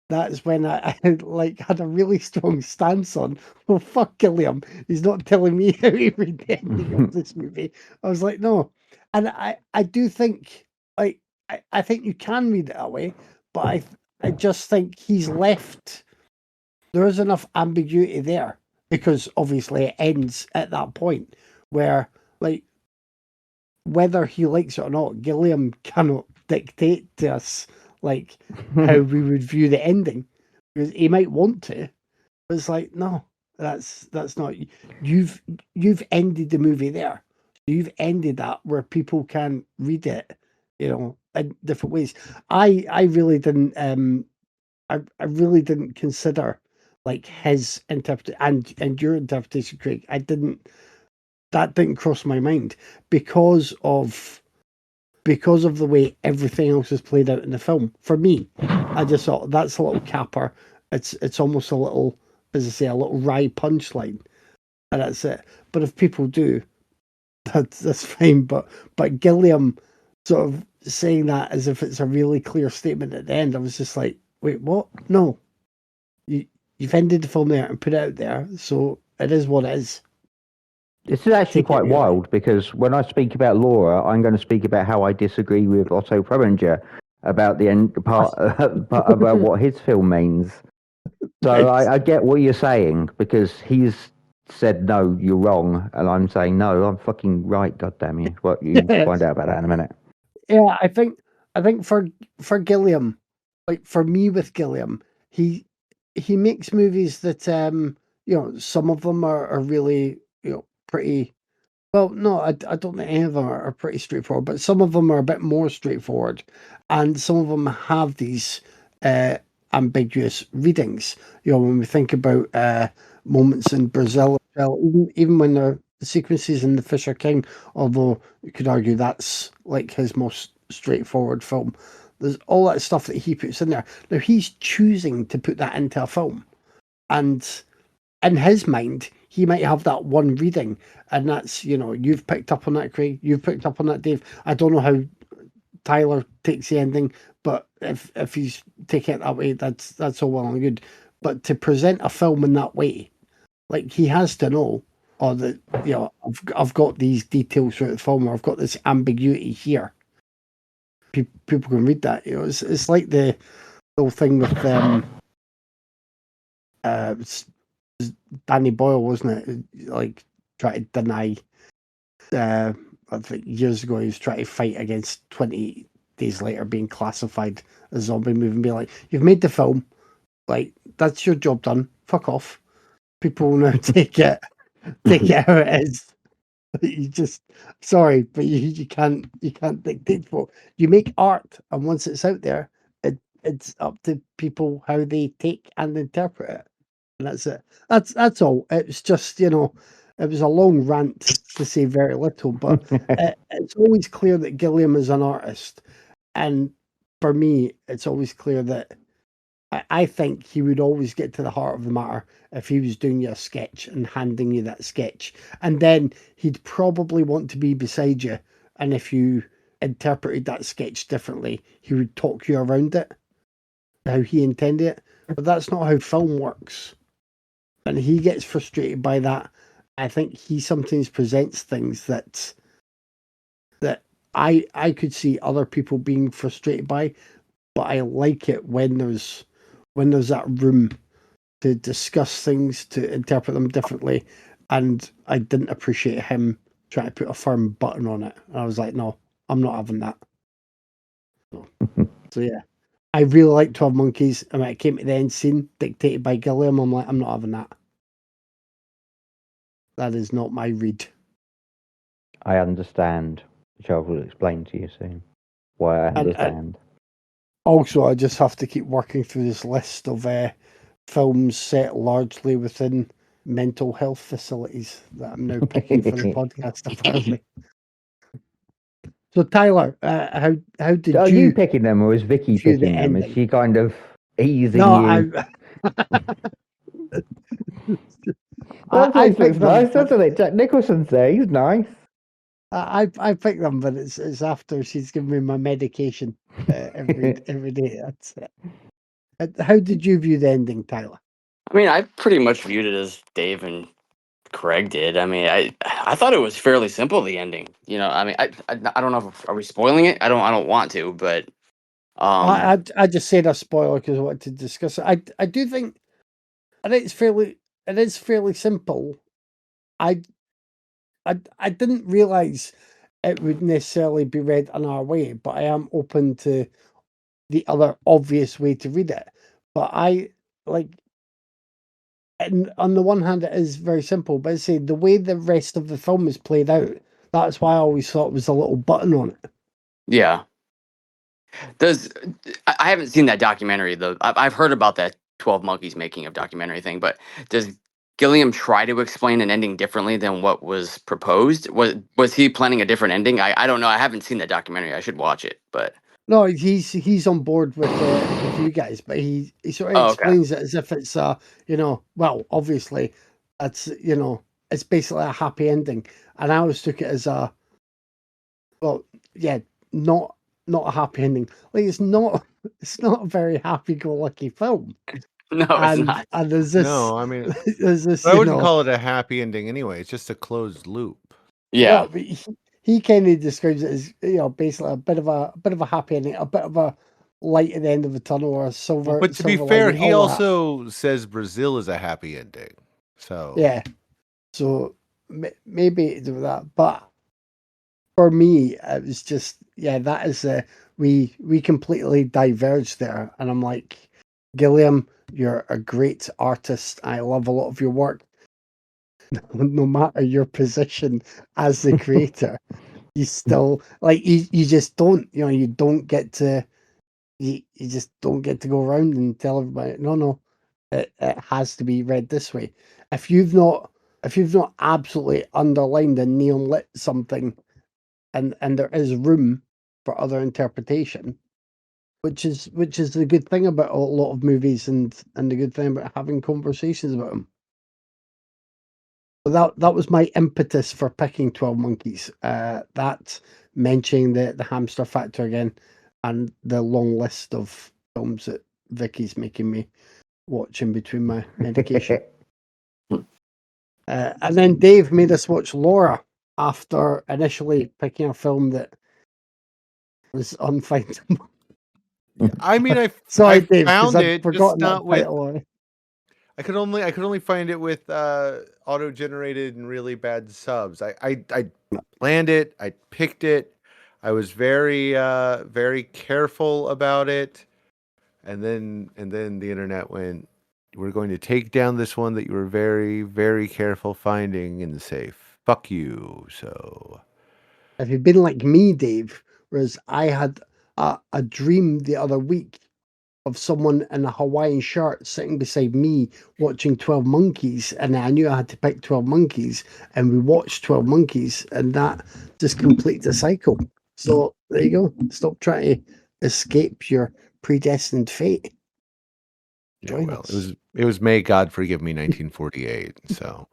Speaker 2: that's when I had a really strong stance on, well, fuck Gilliam. He's not telling me how he read the ending of this movie. I was like, no. And I do think, I think you can read it that way, but I just think he's left, there is enough ambiguity there, because obviously it ends at that point where, like, whether he likes it or not, Gilliam cannot dictate to us, like, how we would view the ending. Because he might want to, but it's like, no, that's not. You've ended the movie there. You've ended that where people can read it, in different ways. I really didn't. I really didn't consider, like, his interpretation and your interpretation, Craig. That didn't cross my mind because of the way everything else is played out in the film. For me, I just thought that's a little capper. It's almost a little, as I say, a little wry punchline, and that's it. But if people do, that's fine. But Gilliam sort of saying that as if it's a really clear statement at the end, I was just like, wait, what? No, you've ended the film there and put it out there, so it is what it is.
Speaker 4: This is actually
Speaker 2: Take it
Speaker 4: quite
Speaker 2: really.
Speaker 4: wild because when I speak about Laura, I'm going to speak about how I disagree with Otto Preminger about the end part about what his film means. So
Speaker 2: Right.
Speaker 4: I get what you're saying because he's said no, you're wrong, and I'm saying no, I'm fucking right. God damn you! What you find out about that in a minute.
Speaker 2: Yeah, I think for Gilliam, like for me with Gilliam, he makes movies that some of them are really, pretty, well, no, I don't think any of them are pretty straightforward, but some of them are a bit more straightforward, and some of them have these ambiguous readings. When we think about moments in Brazil, well, even when the sequences in The Fisher King, although you could argue that's like his most straightforward film, there's all that stuff that he puts in there. Now he's choosing to put that into a film, and in his mind, he might have that one reading, and that's, you've picked up on that, Craig. You've picked up on that, Dave. I don't know how Tyler takes the ending, but if he's taking it that way, that's all well and good. But to present a film in that way, like, he has to know, or that, I've got these details throughout the film, or I've got this ambiguity here. People can read that. It's like the whole thing with Danny Boyle, wasn't it? Like, try to deny. I think years ago he was trying to fight against 20 Days Later being classified as a zombie movie, and be like, "You've made the film, like, that's your job done. Fuck off. People will now take it how it is." You just, sorry, but you can't dictate for. You make art, and once it's out there, it's up to people how they take and interpret it. And that's it. That's all. It's just, it was a long rant to say very little, but it's always clear that Gilliam is an artist, and for me, it's always clear that I think he would always get to the heart of the matter if he was doing you a sketch and handing you that sketch, and then he'd probably want to be beside you, and if you interpreted that sketch differently, he would talk you around it, how he intended it. But that's not how film works. And he gets frustrated by that. I think he sometimes presents things that I could see other people being frustrated by, but I like it when there's that room to discuss things, to interpret them differently. And I didn't appreciate him trying to put a firm button on it. And I was like, no, I'm not having that. So yeah. I really like 12 Monkeys, and when it came to the end scene dictated by Gilliam, I'm like, I'm not having that. is not my read.
Speaker 4: I understand, which I will explain to you soon. Why I understand.
Speaker 2: Also, I just have to keep working through this list of films set largely within mental health facilities that I'm now picking for the podcast, apparently. So, Tyler, how did
Speaker 4: Are
Speaker 2: you
Speaker 4: you picking them, or is Vicky
Speaker 2: view the
Speaker 4: picking them? Is
Speaker 2: ending?
Speaker 4: she kind of easing
Speaker 2: No,
Speaker 4: you? That
Speaker 2: I
Speaker 4: place
Speaker 2: picked
Speaker 4: looks
Speaker 2: them.
Speaker 4: nice, doesn't it? Jack Nicholson's there. He's nice.
Speaker 2: I picked them, but it's after she's given me my medication every day. That's it. How did you view the ending, Tyler?
Speaker 1: I mean, I pretty much viewed it as Dave and Craig did. I mean, I thought it was fairly simple, the ending. You know, I mean, I don't know if are we spoiling it. I don't want to, but
Speaker 2: I just said a spoiler because I wanted to discuss it. I do think it is fairly simple. I I didn't realize it would necessarily be read another way, but I am open to the other obvious way to read it. But I like, and on the one hand, it is very simple. But I say the way the rest of the film is played out, that's why I always thought it was a little button on it.
Speaker 1: yeah. Does I haven't seen that documentary though. I've heard about that 12 Monkeys making of documentary thing, but does Gilliam try to explain an ending differently than what was proposed? Was he planning a different ending? I don't know. I haven't seen that documentary. I should watch it, but
Speaker 2: No, he's on board with you guys, but he sort of
Speaker 1: oh, okay.
Speaker 2: explains it as if it's well, obviously, it's it's basically a happy ending, and I always took it as well, yeah, not a happy ending. Like it's not it's not a very happy-go-lucky film,
Speaker 1: No, it's not.
Speaker 2: and there's this
Speaker 3: No, I mean,
Speaker 2: there's this
Speaker 3: I wouldn't call it a happy ending anyway. It's just a closed loop.
Speaker 1: Yeah.
Speaker 2: no, but he kind of describes it as basically a bit of a happy ending, a bit of a light at the end of the tunnel, or a
Speaker 3: Well,
Speaker 2: silver
Speaker 3: but to be
Speaker 2: silver
Speaker 3: fair,
Speaker 2: lining.
Speaker 3: he
Speaker 2: All that,
Speaker 3: also says Brazil is a happy ending. So
Speaker 2: yeah. So maybe do that, but for me, it was just that is we completely diverged there, and I'm like, Gilliam, you're a great artist. I love a lot of your work, no matter your position as the creator. You still like you just don't you don't get to you just don't get to go around and tell everybody no it has to be read this way. If you've not absolutely underlined and neon lit something, and there is room for other interpretation, which is the good thing about a lot of movies, and the good thing about having conversations about them. But that was my impetus for picking 12 Monkeys. That mentioning the hamster factor again, and the long list of films that Vicky's making me watch in between my medication. And then Dave made us watch Laura after initially picking a film that was unfindable.
Speaker 3: I mean, I
Speaker 2: Sorry, Dave, because
Speaker 3: found
Speaker 2: I'd
Speaker 3: it, just
Speaker 2: forgotten that
Speaker 3: not with.
Speaker 2: title already.
Speaker 3: I could only find it with auto generated and really bad subs. I planned it. I picked it. I was very careful about it, and then the internet went, "We're going to take down this one that you were very careful finding in the safe. Fuck you." So
Speaker 2: If you'd been like me, Dave, whereas I had a dream the other week of someone in a Hawaiian shirt sitting beside me watching 12 Monkeys, and I knew I had to pick 12 Monkeys, and we watched 12 Monkeys, and that just completes the cycle. So there you go. Stop trying to escape your predestined fate.
Speaker 3: yeah,
Speaker 2: Join
Speaker 3: well,
Speaker 2: us.
Speaker 3: it was May God Forgive Me 1948. So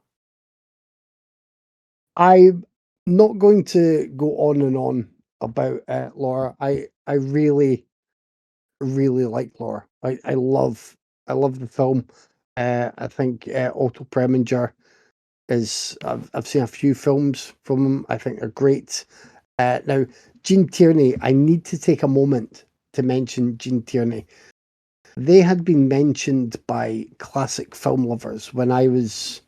Speaker 2: I'm not going to go on and on about Laura. I really like Laura. I love the film. I think Otto Preminger is. I've seen a few films from him. I think they're great. Now, Gene Tierney. I need to take a moment to mention Gene Tierney. They had been mentioned by classic film lovers when I was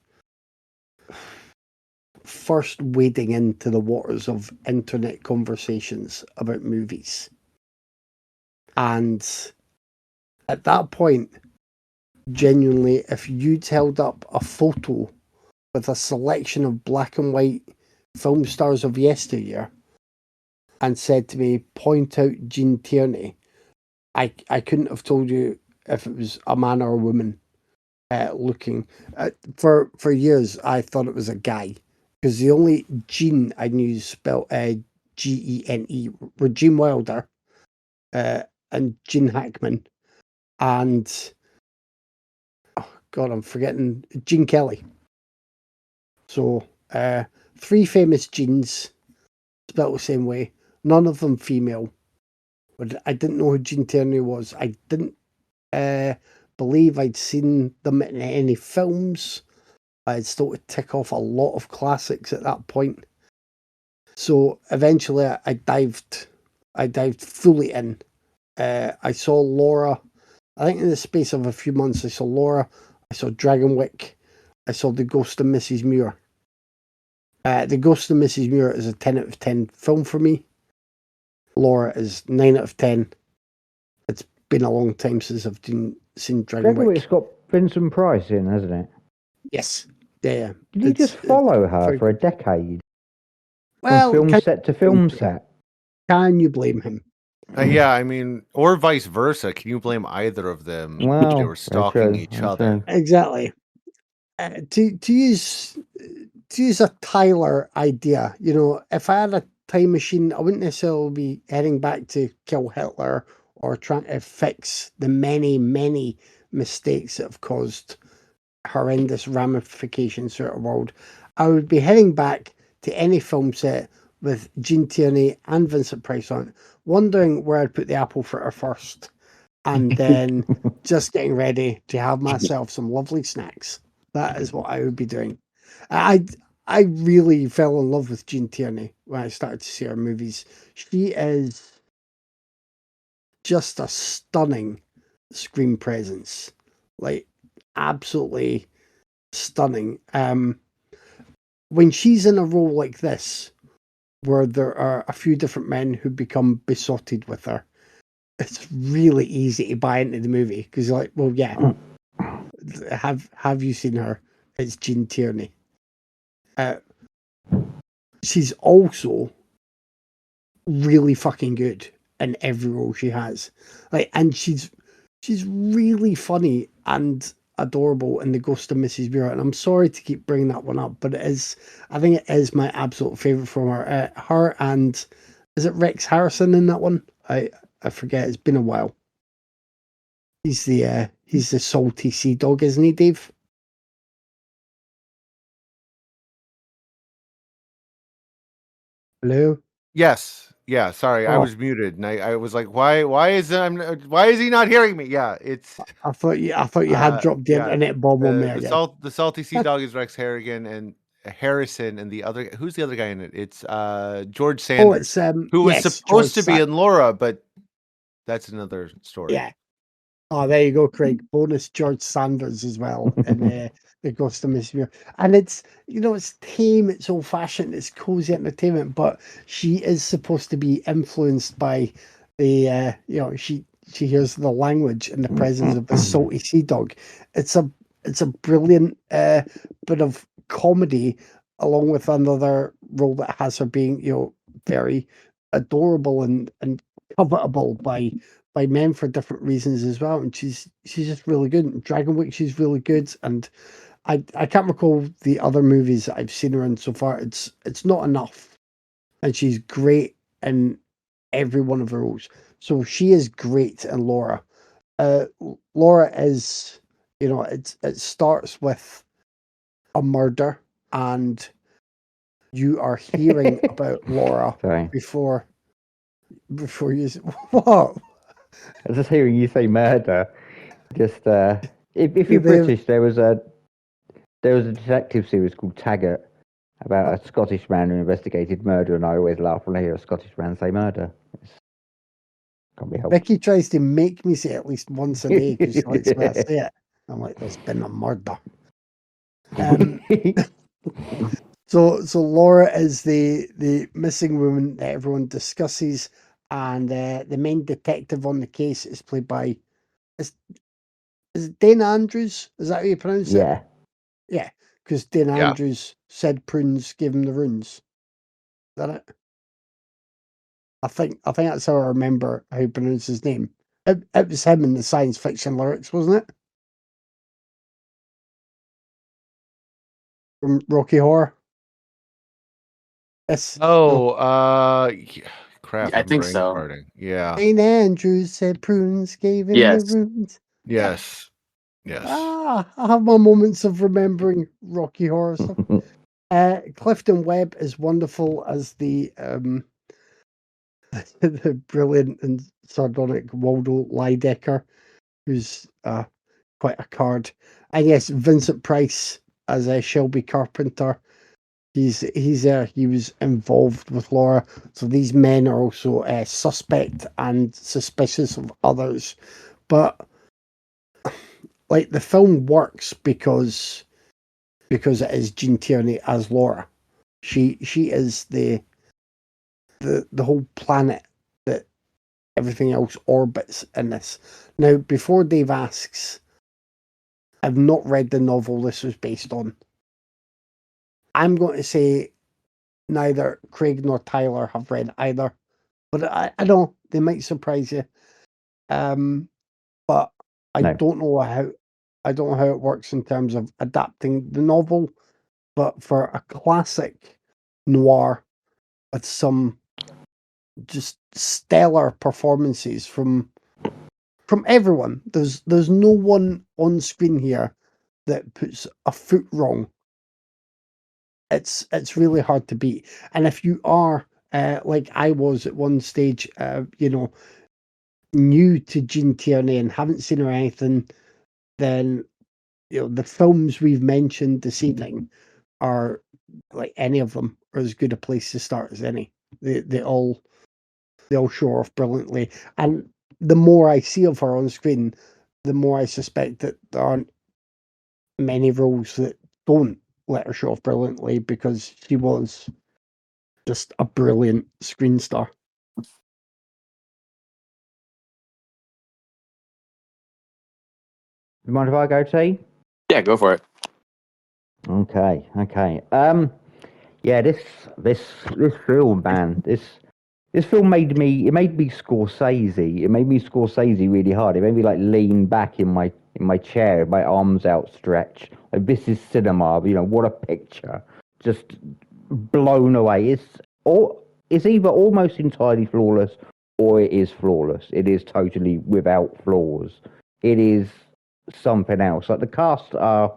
Speaker 2: first wading into the waters of internet conversations about movies. And at that point, genuinely, if you'd held up a photo with a selection of black and white film stars of yesteryear and said to me, point out Gene Tierney, I couldn't have told you if it was a man or a woman looking. For years, I thought it was a guy because the only Gene I knew spelled Gene were Gene Wilder and Gene Hackman and God, I'm forgetting Gene Kelly. So 3 famous Genes spelled the same way. None of them female. But I didn't know who Gene Tierney was. I didn't believe I'd seen them in any films. I'd started to tick off a lot of classics at that point. So eventually I dived fully in. I saw Laura. I think in the space of a few months I saw Laura, I saw Dragonwyck, I saw The Ghost of Mrs. Muir. The Ghost of Mrs. Muir is a 10 out of 10 film for me. Laura is 9 out of 10. It's been a long time since I've seen
Speaker 4: Dragonwyck's
Speaker 2: Dragonwyck.
Speaker 4: got Vincent Price in, hasn't it?
Speaker 2: Yes. Yeah.
Speaker 4: Did he just follow her for a decade?
Speaker 2: Well,
Speaker 4: from film set to film set?
Speaker 2: Can you blame him?
Speaker 3: Yeah, I mean, or vice versa. Can you blame either of them?
Speaker 4: Well,
Speaker 3: They were stalking each other.
Speaker 4: True.
Speaker 2: Exactly. To use a Tyler idea, if I had a time machine, I wouldn't necessarily be heading back to kill Hitler or trying to fix the many, many mistakes that have caused horrendous ramifications throughout the world. I would be heading back to any film set with Gene Tierney and Vincent Price on it, wondering where I'd put the apple fritter first, and then just getting ready to have myself some lovely snacks. That is what I would be doing. I really fell in love with Gene Tierney when I started to see her movies. She is just a stunning screen presence, like absolutely stunning. When she's in a role like this, where there are a few different men who become besotted with her, it's really easy to buy into the movie because you're like, well, yeah, have you seen her? It's Gene Tierney. She's also really fucking good in every role she has. And she's really funny and adorable in The Ghost of Mrs. Muir. And I'm sorry to keep bringing that one up, but I think it is my absolute favorite from her. Her and is it Rex Harrison in that one? I forget. It's been a while. He's the salty sea dog, isn't he, Dave? Hello.
Speaker 3: Yes. Yeah. Sorry, I was muted, and I was like, why is he not hearing me? Yeah, it's.
Speaker 2: I thought you had dropped the internet bomb on me again.
Speaker 3: The salty sea dog is Rex Harrigan and Harrison, and who's the other guy in it? It's George Sanders, who was supposed to be in Laura, but that's another story.
Speaker 2: Yeah. Oh, there you go, Craig. Bonus George Sanders as well in The Ghost of Mrs. Muir. And it's, it's tame, it's old-fashioned, it's cozy entertainment, but she is supposed to be influenced by the, she hears the language and the presence of the salty sea dog. It's a brilliant bit of comedy, along with another role that has her being, very adorable and covetable by men for different reasons as well, and she's just really good. In Dragonwyck, she's really good, and I can't recall the other movies that I've seen her in so far. It's not enough, and she's great in every one of her roles. So she is great in Laura. Laura is, it starts with a murder, and you are hearing about Laura before you. What?
Speaker 4: I was just hearing you say murder. Just if you're British, there was a detective series called Taggart about a Scottish man who investigated murder, and I always laugh when I hear a Scottish man say murder. Can't be helped.
Speaker 2: Becky tries to make me say it at least once a day because she likes me to say it. I'm like, there's been a murder. So Laura is the missing woman that everyone discusses, and the main detective on the case is played by is it Dana Andrews? Is that how you pronounce it?
Speaker 4: Yeah.
Speaker 2: Yeah. because Dean
Speaker 3: Yeah.
Speaker 2: Andrews said prunes gave him the runes. Is that it? I think that's how I remember how he pronounced his name. It was him in the science fiction lyrics, wasn't it? From Rocky Horror. Yes.
Speaker 3: Oh, yeah. Crap,
Speaker 1: I
Speaker 3: I'm
Speaker 1: think
Speaker 3: brain
Speaker 1: so.
Speaker 3: farting. Yeah.
Speaker 2: Dean Andrews said prunes gave him the
Speaker 1: Yes.
Speaker 2: runes.
Speaker 3: Yes. Yes.
Speaker 2: I have my moments of remembering Rocky Horror stuff. Clifton Webb is wonderful as the the brilliant and sardonic Waldo Lydecker, who's quite a card. And yes, Vincent Price as Shelby Carpenter. He was involved with Laura. So these men are also suspect and suspicious of others. But like the film works because it is Jean Tierney as Laura. She is the whole planet that everything else orbits in this. Now, before Dave asks, I've not read the novel this was based on. I'm going to say neither Craig nor Tyler have read either, but I know they might surprise you. But I
Speaker 4: No.
Speaker 2: don't know how it works in terms of adapting the novel. But for a classic noir with some just stellar performances from everyone. There's no one on screen here that puts a foot wrong. It's really hard to beat. And if you are like I was at one stage, new to Jean Tierney and haven't seen her anything, then the films we've mentioned this evening are like any of them are as good a place to start as any. They all show off brilliantly. And the more I see of her on screen, the more I suspect that there aren't many roles that don't let her show off brilliantly because she was just a brilliant screen star.
Speaker 4: You mind if I go, T?
Speaker 1: Yeah, go for it.
Speaker 4: Okay. Yeah, this film, man. This film made me Scorsese. It made me Scorsese really hard. It made me like lean back in my chair, my arms outstretched. Like this is cinema. What a picture. Just blown away. It's either almost entirely flawless or it is flawless. It is totally without flaws. It is something else. Like the cast are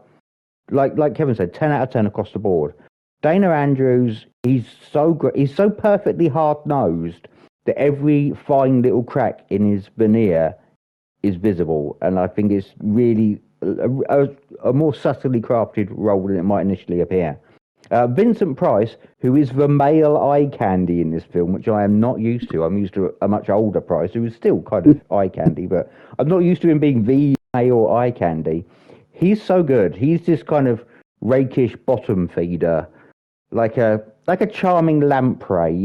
Speaker 4: like Kevin said, 10 out of 10 across the board. Dana Andrews, he's so great. He's so perfectly hard-nosed that every fine little crack in his veneer is visible. And I think it's really a more subtly crafted role than it might initially appear. Vincent Price, who is the male eye candy in this film, which I am not used to. I'm used to a much older Price, who is still kind of eye candy, but I'm not used to him being the male eye candy. He's so good. He's this kind of rakish bottom feeder, like a charming lamprey.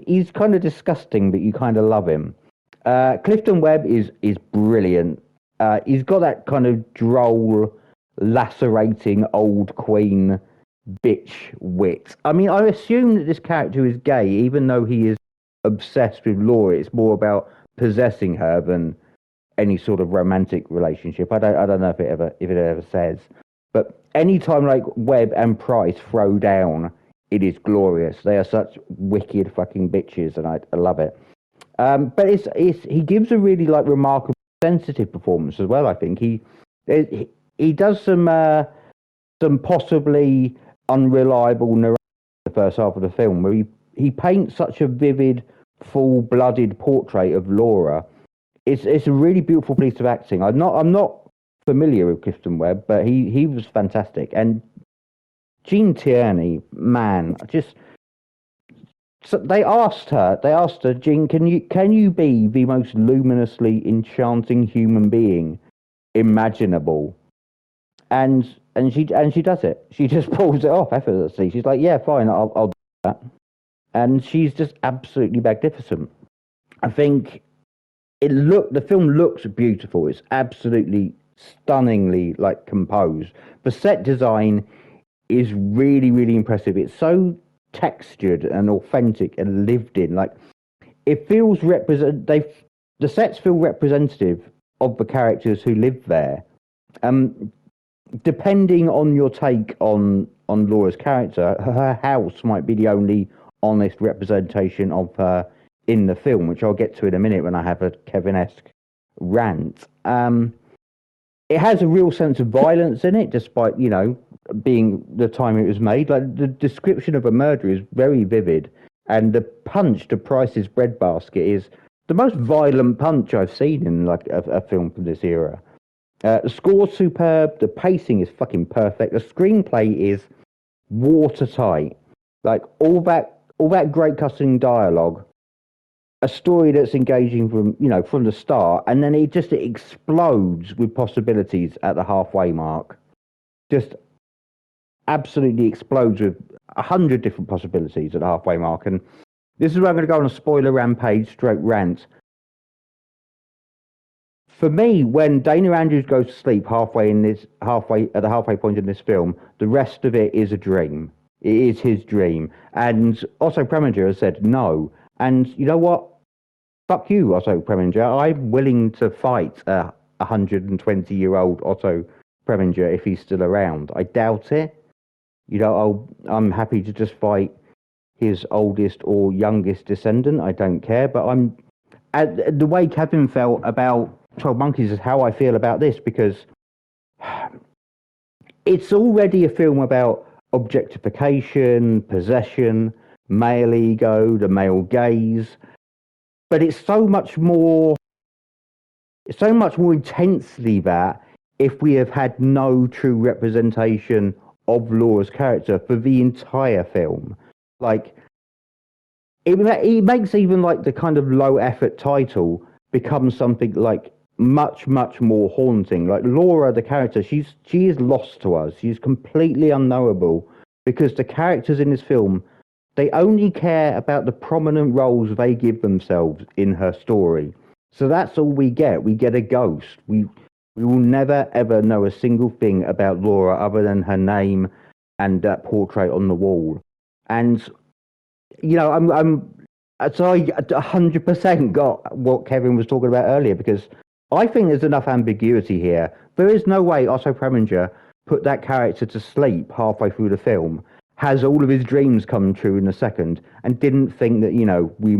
Speaker 4: He's kind of disgusting, but you kind of love him. Clifton Webb is brilliant. He's got that kind of droll, lacerating old queen bitch wit. I mean, I assume that this character is gay, even though he is obsessed with Laura. It's more about possessing her than any sort of romantic relationship. I don't know if it ever says. But anytime like Webb and Price throw down, it is glorious. They are such wicked fucking bitches, and I love it. But he gives a really like remarkable sensitive performance as well. I think he does some possibly unreliable narration in the first half of the film, where he paints such a vivid, full-blooded portrait of Laura. It's a really beautiful piece of acting. I'm not familiar with Clifton Webb, but he was fantastic. And Jean Tierney, man, just so they asked her, Jean, can you be the most luminously enchanting human being imaginable? And she does it. She just pulls it off effortlessly. She's like, yeah, fine, I'll do that. And she's just absolutely magnificent. I think the film looks beautiful. It's absolutely stunningly like composed. The set design is really, really impressive. It's so textured and authentic and lived in. Like it feels the sets feel representative of the characters who live there. Depending on your take on Laura's character, her house might be the only honest representation of her in the film, which I'll get to in a minute when I have a Kevin-esque rant. It has a real sense of violence in it, despite being the time it was made. Like the description of a murder is very vivid, and the punch to Price's breadbasket is the most violent punch I've seen in like a film from this era. The score's superb. The pacing is fucking perfect. The screenplay is watertight. Like all that great cutting dialogue, a story that's engaging from the start, and then it explodes with possibilities at the halfway mark. Just absolutely explodes with 100 different possibilities at the halfway mark. And this is where I'm going to go on a spoiler rampage, stroke rant. For me, when Dana Andrews goes to sleep halfway at the halfway point in this film, the rest of it is a dream. It is his dream. And Otto Preminger has said no. And you know what? Fuck you, Otto Preminger. I'm willing to fight a 120-year-old Otto Preminger if he's still around. I doubt it. I'm happy to just fight his oldest or youngest descendant. I don't care. But the way Kevin felt about 12 Monkeys is how I feel about this, because it's already a film about objectification, possession, male ego, the male gaze, but it's so much more intensely that if we have had no true representation of Laura's character for the entire film. Like it makes even like the kind of low effort title become something like much, much more haunting. Like Laura, the character, she is lost to us. She's completely unknowable, because the characters in this film, they only care about the prominent roles they give themselves in her story. So that's all we get. We get a ghost. We will never ever know a single thing about Laura other than her name and that portrait on the wall. And so I 100% got what Kevin was talking about earlier, because I think there's enough ambiguity here. There is no way Otto Preminger put that character to sleep halfway through the film, has all of his dreams come true in a second, and didn't think that we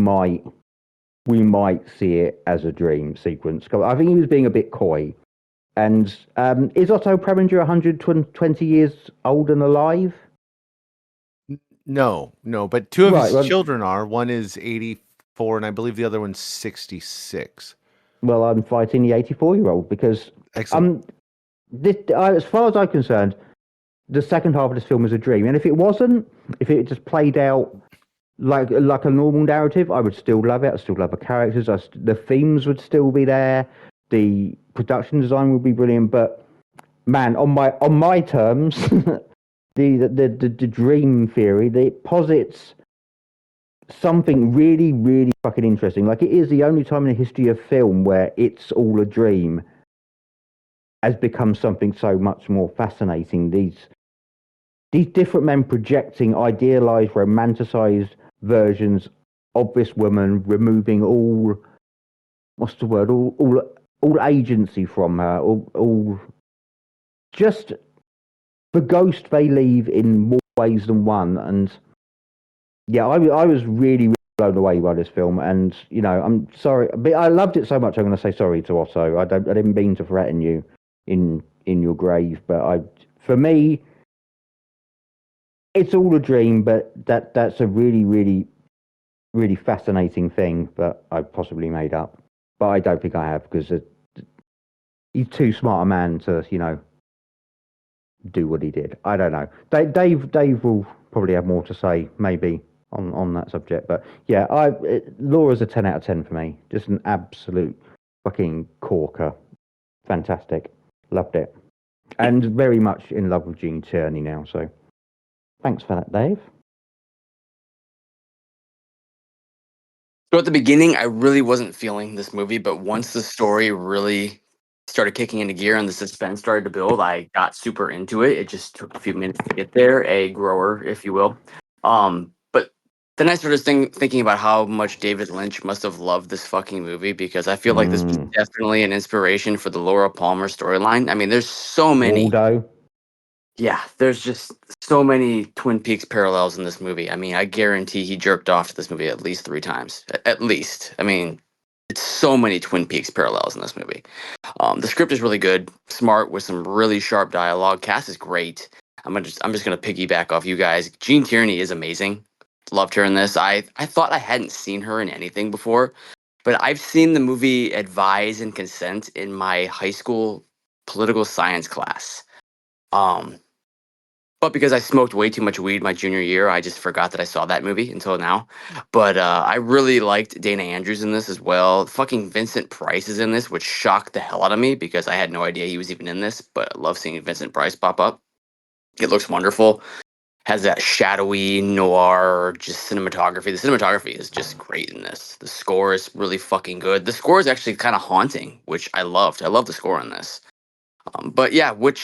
Speaker 4: might see it as a dream sequence. I think he was being a bit coy. And is Otto Preminger 120 years old and alive?
Speaker 3: No, but two of his children are. One is 84, and I believe the other one's 66.
Speaker 4: Well, I'm fighting the 84-year-old because
Speaker 3: excellent.
Speaker 4: As far as I'm concerned, the second half of this film is a dream. And if it just played out like a normal narrative, I would still love it. I'd still love the characters. The themes would still be there. The production design would be brilliant. But man, on my terms, the dream theory, it posits something really, really fucking interesting. Like, it is the only time in the history of film where it's all a dream has become something so much more fascinating. These different men projecting idealized, romanticized versions of this woman, removing all agency from her, all just the ghost they leave in more ways than one. And yeah, I was really, really blown away by this film, and I'm sorry, but I loved it so much. I'm going to say sorry to Otto. I didn't mean to threaten you in your grave, but for me, it's all a dream. But that's a really, really, really fascinating thing that I possibly made up, but I don't think I have, because he's too smart a man to do what he did. I don't know. Dave will probably have more to say maybe on that subject, but yeah, Laura's a 10 out of 10 for me. Just an absolute fucking corker. Fantastic. Loved it. And very much in love with Gene Tierney now, so thanks for that, Dave.
Speaker 1: So at the beginning, I really wasn't feeling this movie, but once the story really started kicking into gear and the suspense started to build. I got super into it. It just took a few minutes to get there, a grower, if you will. But then I started thinking about how much David Lynch must have loved this fucking movie, because I feel like this was definitely an inspiration for the Laura Palmer storyline. I mean, there's so many.
Speaker 4: Waldo.
Speaker 1: Yeah, there's just so many Twin Peaks parallels in this movie. I mean, I guarantee he jerked off to this movie at least 3 times. At least. I mean, it's so many Twin Peaks parallels in this movie. The script is really good, smart, with some really sharp dialogue. Cast is great. I'm just gonna piggyback off you guys. Gene Tierney is amazing. Loved her in this. I thought I hadn't seen her in anything before, but I've seen the movie Advise and Consent in my high school political science class. But because I smoked way too much weed my junior year, I just forgot that I saw that movie until now. But I really liked Dana Andrews in this as well. Fucking Vincent Price is in this, which shocked the hell out of me because I had no idea he was even in this. But I love seeing Vincent Price pop up. It looks wonderful. Has that shadowy noir just cinematography. The cinematography is just great in this. The score is really fucking good. The score is actually kind of haunting, which I loved. I love the score in this. But yeah, what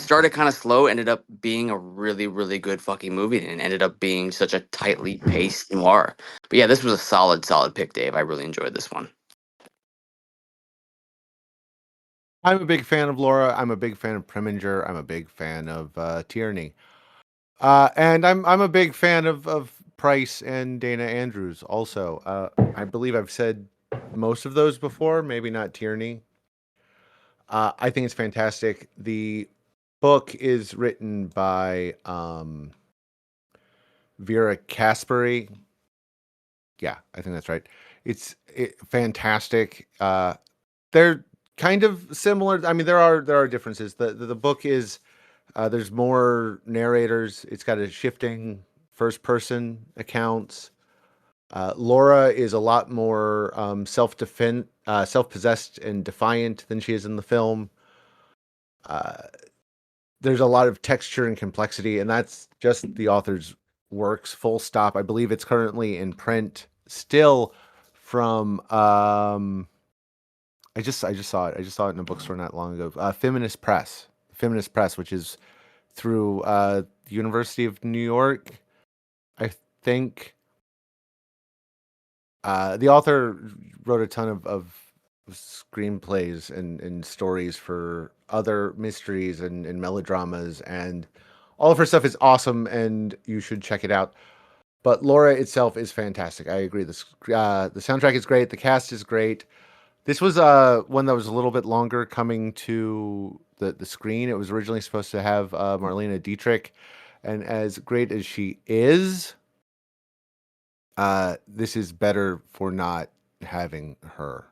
Speaker 1: started kind of slow ended up being a really, really good fucking movie, and ended up being such a tightly paced noir. But yeah, this was a solid, solid pick, Dave. I really enjoyed this one.
Speaker 3: I'm a big fan of Laura. I'm a big fan of Preminger. I'm a big fan of Tierney. And I'm a big fan of Price and Dana Andrews also. I believe I've said most of those before, maybe not Tierney. I think it's fantastic. The book is written by Vera Caspary. Yeah, I think that's right. It's fantastic. They're kind of similar. I mean, there are differences. The book is there's more narrators. It's got a shifting first person accounts. Laura is a lot more self-possessed and defiant than she is in the film. There's a lot of texture and complexity, and that's just the author's works, full stop. I believe it's currently in print still from I just saw it. I just saw it in a bookstore not long ago. Feminist Press, which is through the University of New York, I think. The author wrote a ton of screenplays and stories for other mysteries and melodramas, and all of her stuff is awesome, and you should check it out. But Laura itself is fantastic. I agree. The soundtrack is great. The cast is great. This was one that was a little bit longer coming to the screen. It was originally supposed to have Marlene Dietrich, and as great as she is, this is better for not having her.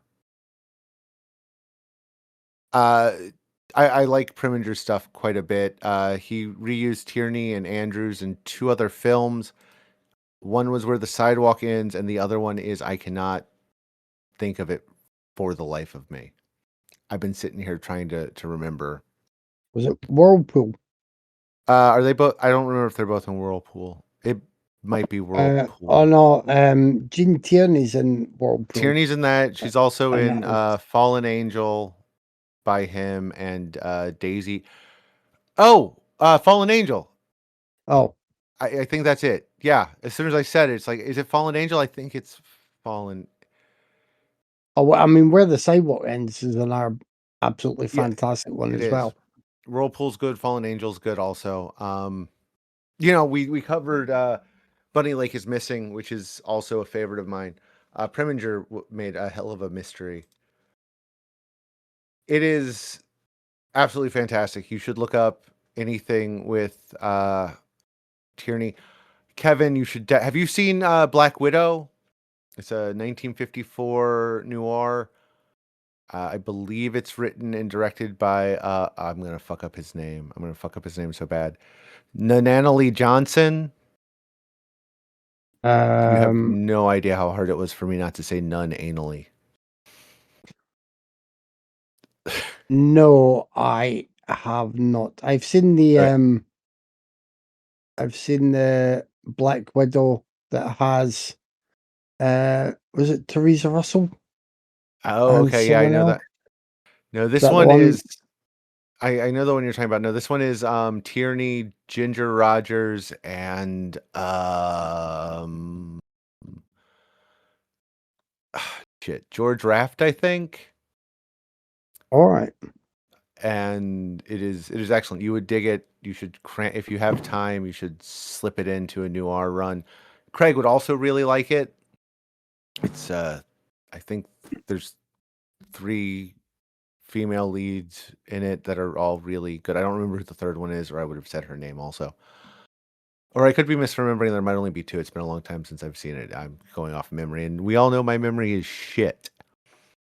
Speaker 3: I like Preminger's stuff quite a bit. He reused Tierney and Andrews in 2 other films. One was Where the Sidewalk Ends, and the other one is I cannot think of it for the life of me. I've been sitting here trying to remember.
Speaker 2: Was it Whirlpool?
Speaker 3: Are they both? I don't remember if they're both in Whirlpool. It might be Whirlpool.
Speaker 2: Oh no, Gene Tierney's in Whirlpool.
Speaker 3: Tierney's in that. She's also
Speaker 2: I
Speaker 3: in
Speaker 2: know.
Speaker 3: Fallen Angel by him and Daisy. Oh, Fallen Angel.
Speaker 2: Oh,
Speaker 3: I think that's it. Yeah. As soon as I said it, it's like, is it Fallen Angel? I think it's Fallen.
Speaker 2: well, I mean, Where the Sidewalk Ends is another absolutely
Speaker 3: Yeah,
Speaker 2: fantastic one
Speaker 3: it
Speaker 2: as
Speaker 3: is.
Speaker 2: well.
Speaker 3: Whirlpool's good. Fallen Angel's good also. You know, we covered Bunny Lake is Missing, which is also a favorite of mine. Preminger made a hell of a mystery. It is absolutely fantastic. You should look up anything with Tierney. Kevin, you should. Have you seen Black Widow? It's a 1954 noir. I believe it's written and directed by. I'm gonna fuck up his name. I'm gonna fuck up his name so bad. Nanali Johnson. You have no idea how hard it was for me not to say none anally.
Speaker 2: No, I have not. I've seen the
Speaker 3: Right.
Speaker 2: Black Widow that has was it Teresa Russell
Speaker 3: Oh,
Speaker 2: and
Speaker 3: okay. Yeah, I
Speaker 2: someone
Speaker 3: know
Speaker 2: else?
Speaker 3: that. No, this
Speaker 2: that the
Speaker 3: one
Speaker 2: one?
Speaker 3: is. I know the one you're talking about. No, this one is Tierney, Ginger Rogers, and George Raft, I think.
Speaker 2: All right.
Speaker 3: And it is excellent. You would dig it. You should if you have time, you should slip it into a noir run. Craig would also really like it. It's I think there's 3 female leads in it that are all really good. I don't remember who the third one is, or I would have said her name also. Or I could be misremembering. There might only be 2. It's been a long time since I've seen it. I'm going off memory, and we all know my memory is shit,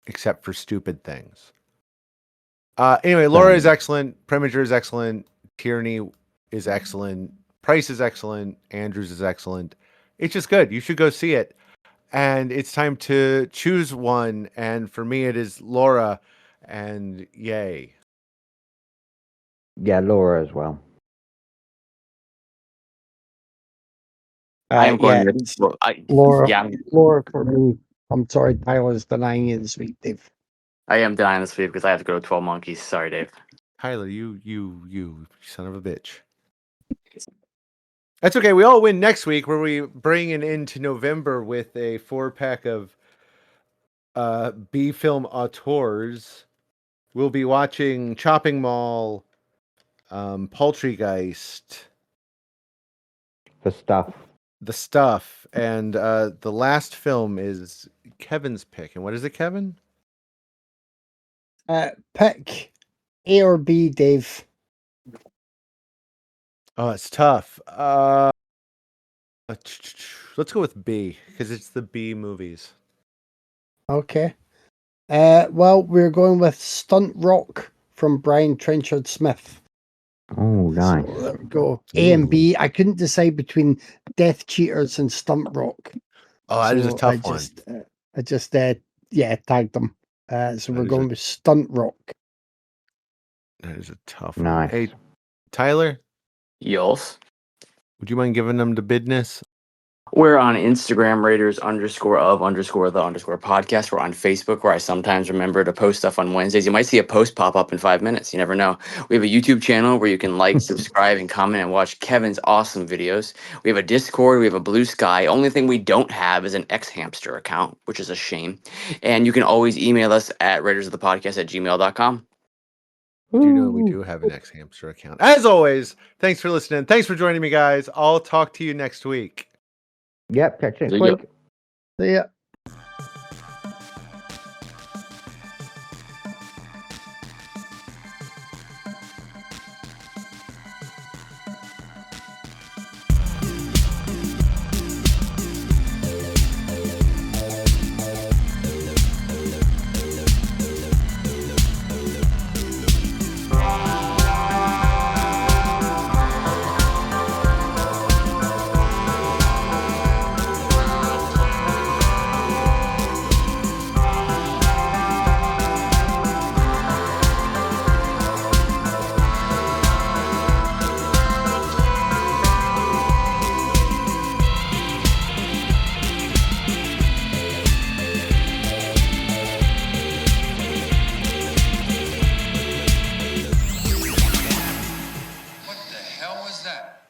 Speaker 3: except for stupid things. Anyway, Laura is excellent. Preminger is excellent. Tierney is excellent. Price is excellent. Andrews is excellent. It's just good. You should go see it. And it's time to choose one. And for me, it is Laura. And yay.
Speaker 4: Yeah, Laura as well.
Speaker 1: I am going
Speaker 2: Yeah,
Speaker 1: with
Speaker 2: Laura.
Speaker 1: yeah,
Speaker 2: Laura for me. I'm sorry, Tyler's denying you this week, Dave.
Speaker 1: I am denying this week because I have to go to 12 Monkeys. Sorry, Dave.
Speaker 3: Tyler, you son of a bitch. That's okay. We all win next week, where we bring it into November with a 4-pack of B film auteurs. We'll be watching Chopping Mall, Poultrygeist,
Speaker 4: The Stuff,
Speaker 3: and the last film is Kevin's pick. And what is it, Kevin?
Speaker 2: Pick A or B, Dave.
Speaker 3: Oh, it's tough. Let's go with B, because it's the B movies.
Speaker 2: Okay. Well, we're going with Stunt Rock from Brian Trenchard Smith.
Speaker 4: Oh, nice.
Speaker 2: So there we go. A and B. I couldn't decide between Death Cheaters and Stunt Rock.
Speaker 3: Oh, that is a tough one.
Speaker 2: I just tagged them. So we're going with Stunt Rock.
Speaker 3: That is a tough
Speaker 4: Nice.
Speaker 3: one. Hey, Tyler,
Speaker 1: Yes.
Speaker 3: would you mind giving them the business?
Speaker 1: We're on Instagram, Raiders_of_the_podcast. We're on Facebook, where I sometimes remember to post stuff on Wednesdays. You might see a post pop up in 5 minutes. You never know. We have a YouTube channel where you can like, subscribe, and comment and watch Kevin's awesome videos. We have a Discord. We have a Blue Sky. Only thing we don't have is an X-Hamster account, which is a shame. And you can always email us at raidersofthepodcast@gmail.com.
Speaker 3: Do you know we do have an X-Hamster account? As always, thanks for listening. Thanks for joining me, guys. I'll talk to you next week.
Speaker 4: Yep, catch you next
Speaker 1: There you go.
Speaker 4: week.
Speaker 2: See ya.